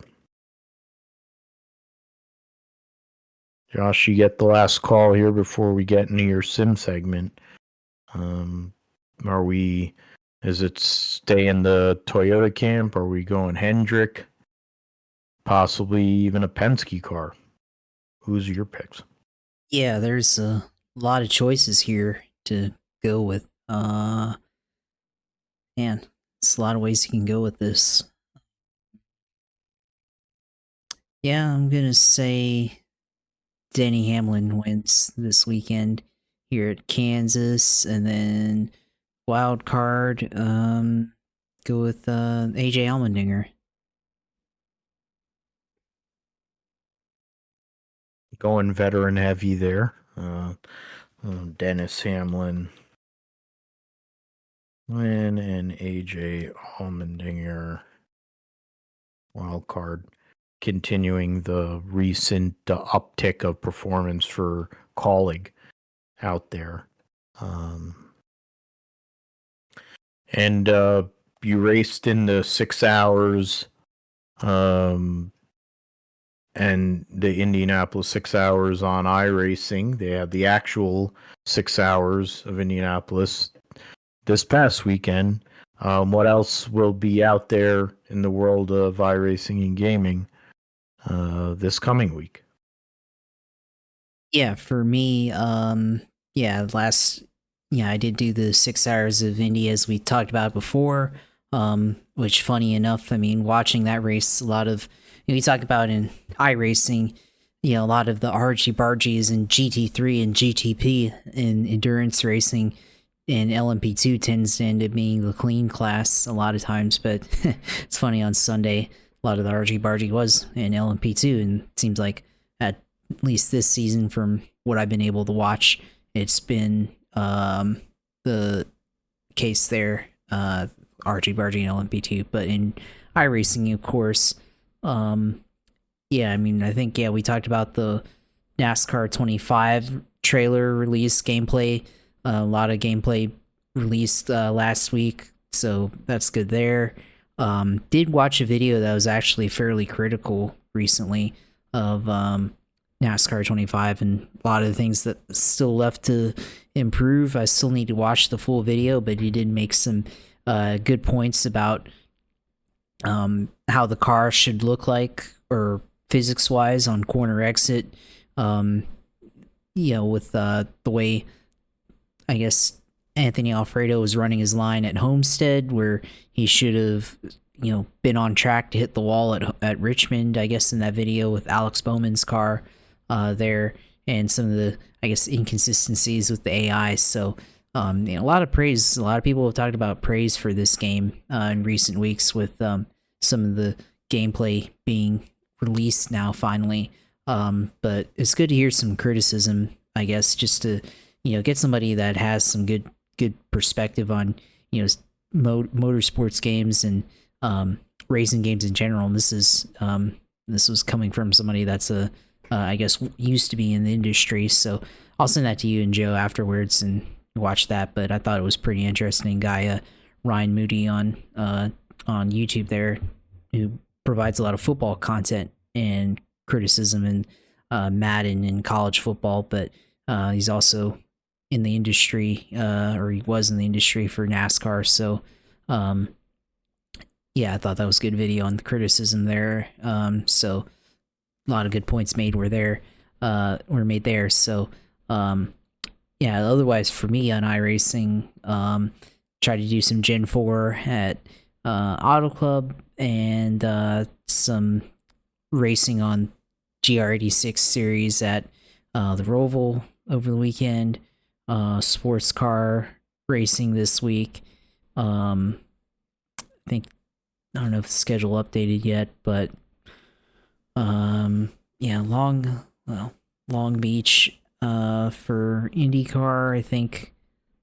Josh, you get the last call here before we get into your sim segment. Is it stay in the Toyota camp? Are we going Hendrick? Possibly even a Penske car. Who's your picks? Yeah, there's a lot of choices here to go with. Man, it's a lot of ways you can go with this. Yeah, I'm gonna say Denny Hamlin wins this weekend here at Kansas, and then wild card, go with AJ Allmendinger. Going veteran heavy there. Dennis Hamlin win and AJ Allmendinger wild card, continuing the recent uptick of performance for Colleague out there. And you raced in the 6 hours, and the Indianapolis 6 hours on iRacing. They have the actual 6 hours of Indianapolis this past weekend. What else will be out there in the world of iRacing and gaming this coming week? Yeah, for me, I did do the 6 hours of Indy as we talked about before. Which funny enough, I mean, watching that race, a lot of we talk about in iRacing, a lot of the argy bargies in GT3 and GTP in endurance racing, and LMP2 tends to end up being the clean class a lot of times. But it's funny, on Sunday, a lot of the argy bargy was in LMP2, and it seems like at least this season, from what I've been able to watch, it's been the case there, RG Bargy and LMP2. But in iRacing, of course, I mean, I think, we talked about the NASCAR 25 trailer release gameplay. A lot of gameplay released last week, so that's good there. Did watch a video that was actually fairly critical recently of NASCAR 25 and a lot of the things that still left to improve. I still need to watch the full video, but he did make some good points about how the car should look like, or physics wise, on corner exit. With the way, I guess, Anthony Alfredo was running his line at Homestead, where he should have, been on track to hit the wall at Richmond, I guess, in that video with Alex Bowman's car there, and some of the, I guess, inconsistencies with the AI. So, a lot of praise. A lot of people have talked about praise for this game in recent weeks, with some of the gameplay being released now finally. But it's good to hear some criticism, I guess, just to get somebody that has some good perspective on motorsports games and racing games in general. And this was coming from somebody that's I guess used to be in the industry. So I'll send that to you and Joe afterwards and watch that. But I thought it was pretty interesting. Guy Ryan Moody on YouTube there, who provides a lot of football content and criticism and Madden and college football, but he's also in the industry, or he was in the industry for NASCAR. So I thought that was a good video on the criticism there. So a lot of good points made were made there. So otherwise for me on iRacing, tried to do some Gen 4 at Auto Club, and some racing on GR86 series at the Roval over the weekend. Sports car racing this week. I don't know if the schedule updated yet, but Long Beach for IndyCar. I think,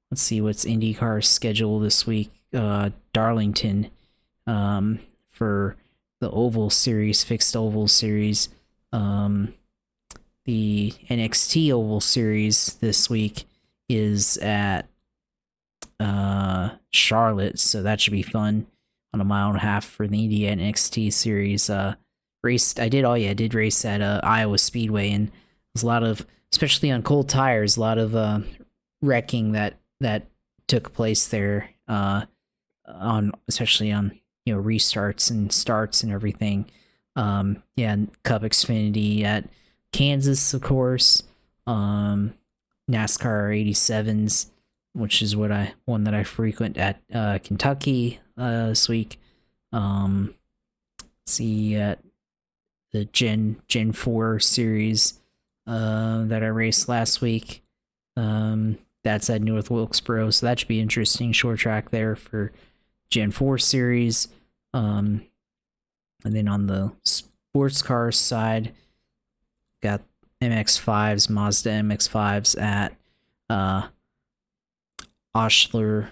let's see what's IndyCar's schedule this week. Darlington for the Oval Series, fixed Oval Series. The NXT Oval Series this week is at Charlotte, so that should be fun, on a mile and a half for the Indy NXT Series. I did race at Iowa Speedway, and there's a lot of, especially on cold tires, a lot of wrecking that took place there, especially on restarts and starts and everything. And Cup Xfinity at Kansas, of course. NASCAR 87s, which is one that I frequent at Kentucky this week. See at the Gen 4 series that I raced last week. That's at North Wilkesboro, so that should be interesting. Short track there for Gen 4 series. And then on the sports car side, got MX5s, Mazda MX5s at Oscher's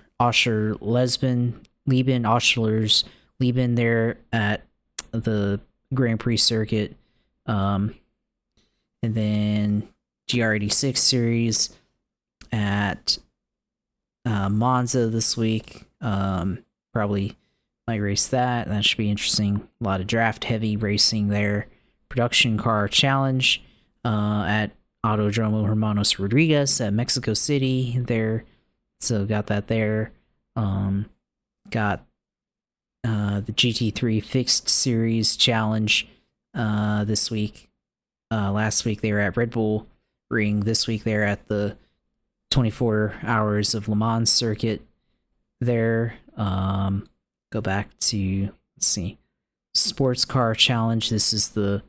Lieben there at the Grand Prix circuit. And then GR86 series at Monza this week. Probably might race that. That should be interesting. A lot of draft heavy racing there. Production car challenge at Autodromo Hermanos Rodriguez at Mexico City there. So got that there. Got the GT3 Fixed Series Challenge this week. Last week they were at Red Bull Ring. This week they're at the 24 Hours of Le Mans circuit there. Go back to, let's see, Sports Car Challenge. This is the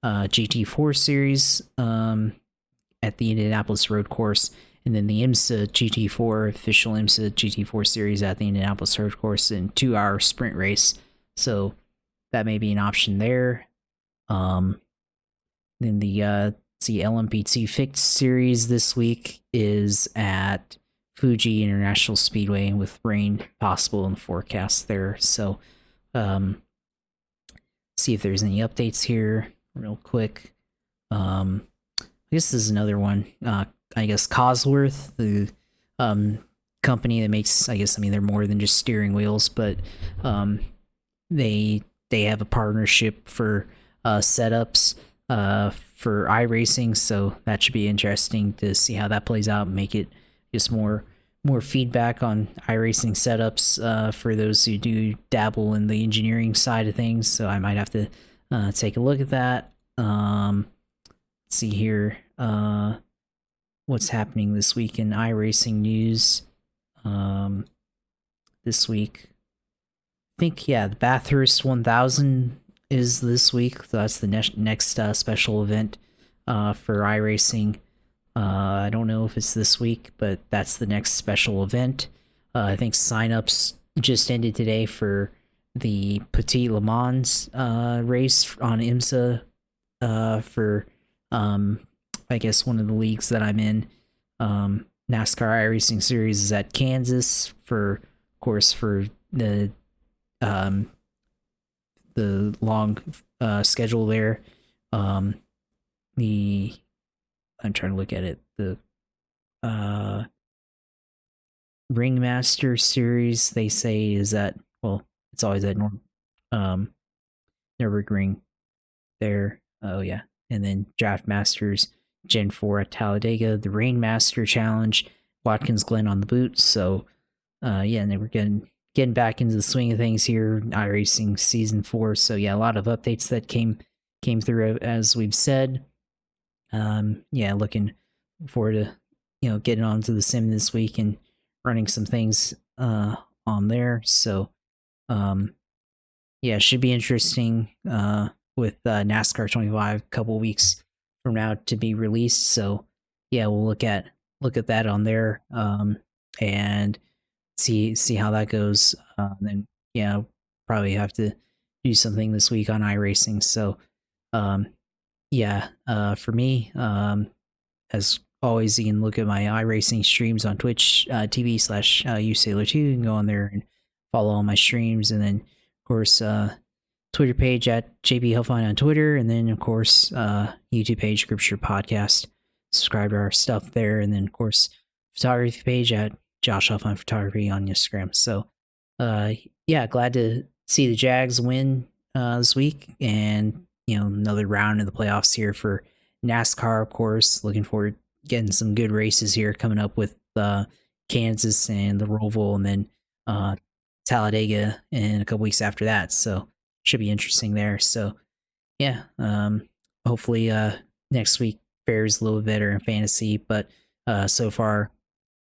GT4 series at the Indianapolis Road Course. And then the IMSA GT4, official IMSA GT4 series at the Indianapolis Road Course in 2-hour sprint race. So that may be an option there. Then the LMP2 Fixed series this week is at Fuji International Speedway with rain possible in the forecast there. So see if there's any updates here real quick. I guess this is another one. I guess Cosworth, the company that makes, they're more than just steering wheels, but they have a partnership for setups for iRacing, so that should be interesting to see how that plays out and make it just more feedback on iRacing setups for those who do dabble in the engineering side of things. So I might have to take a look at that. Let's see here. What's happening this week in iRacing news. This week, I think, the Bathurst 1000 is this week. So that's the next special event for iRacing. I don't know if it's this week, but that's the next special event. I think signups just ended today for the Petit Le Mans race on IMSA for I guess one of the leagues that I'm in. NASCAR iRacing series is at Kansas for the long schedule there. I'm trying to look at it. The Ringmaster series, they say, is at, it's always at Nürburgring there. Oh yeah. And then Draft Masters Gen 4 at Talladega, the Rainmaster Challenge, Watkins Glen on the boot. So and then we're getting back into the swing of things here, iRacing Season 4. So a lot of updates that came through, as we've said. Looking forward to getting onto the sim this week and running some things on there. So should be interesting with NASCAR 25 a couple weeks from now to be released. So we'll look at that on there and see how that goes. Then probably have to do something this week on iRacing. So for me, as always, you can look at my iRacing streams on Twitch TV/usailor2. You can go on there and follow all my streams, and then of course Twitter page at JB Hellfine on Twitter, and then of course YouTube page Scripture Podcast. Subscribe to our stuff there, and then of course photography page at Josh Hellfine Photography on Instagram. So glad to see the Jags win this week, and another round of the playoffs here for NASCAR, of course. Looking forward to getting some good races here coming up with Kansas and the Roval, and then Talladega in a couple weeks after that. So should be interesting there. So hopefully next week fares a little better in fantasy, but so far,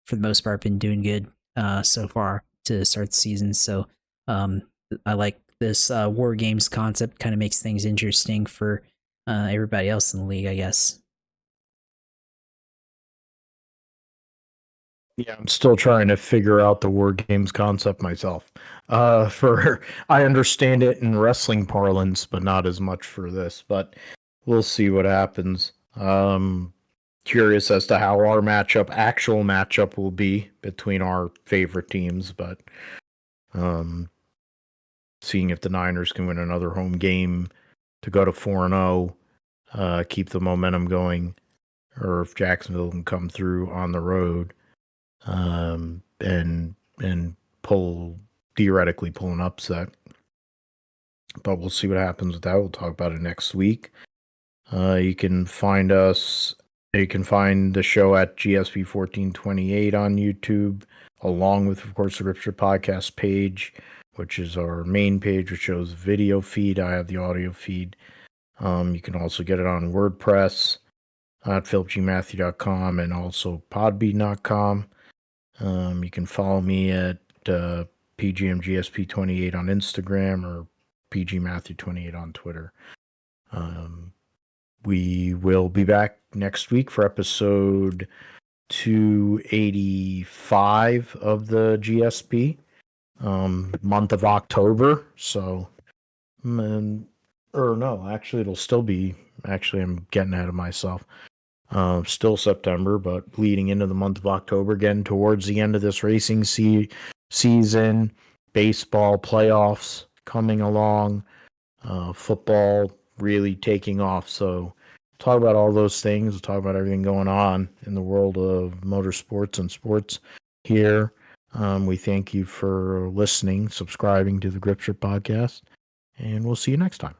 for the most part, been doing good so far to start the season. So I like this War Games concept. Kind of makes things interesting for everybody else in the league, I guess. Yeah, I'm still trying to figure out the War Games concept myself. I understand it in wrestling parlance, but not as much for this. But we'll see what happens. Curious as to how our actual matchup, will be between our favorite teams. But seeing if the Niners can win another home game to go to 4-0, keep the momentum going, or if Jacksonville can come through on the road. And theoretically pull an upset. But we'll see what happens with that. We'll talk about it next week. You can find the show at GSP1428 on YouTube, along with, of course, the Ripster Podcast page, which is our main page, which shows the video feed. I have the audio feed. You can also get it on WordPress at philipgmatthew.com and also podbean.com. You can follow me at PGMGSP28 on Instagram or PGMatthew28 on Twitter. We will be back next week for episode 285 of the GSP, month of October. So, actually, it'll still be. Actually, I'm getting ahead of myself. Still September, but leading into the month of October, getting towards the end of this racing season, baseball playoffs coming along, football really taking off. So talk about all those things. We'll talk about everything going on in the world of motorsports and sports here. We thank you for listening, subscribing to the Gripster Podcast, and we'll see you next time.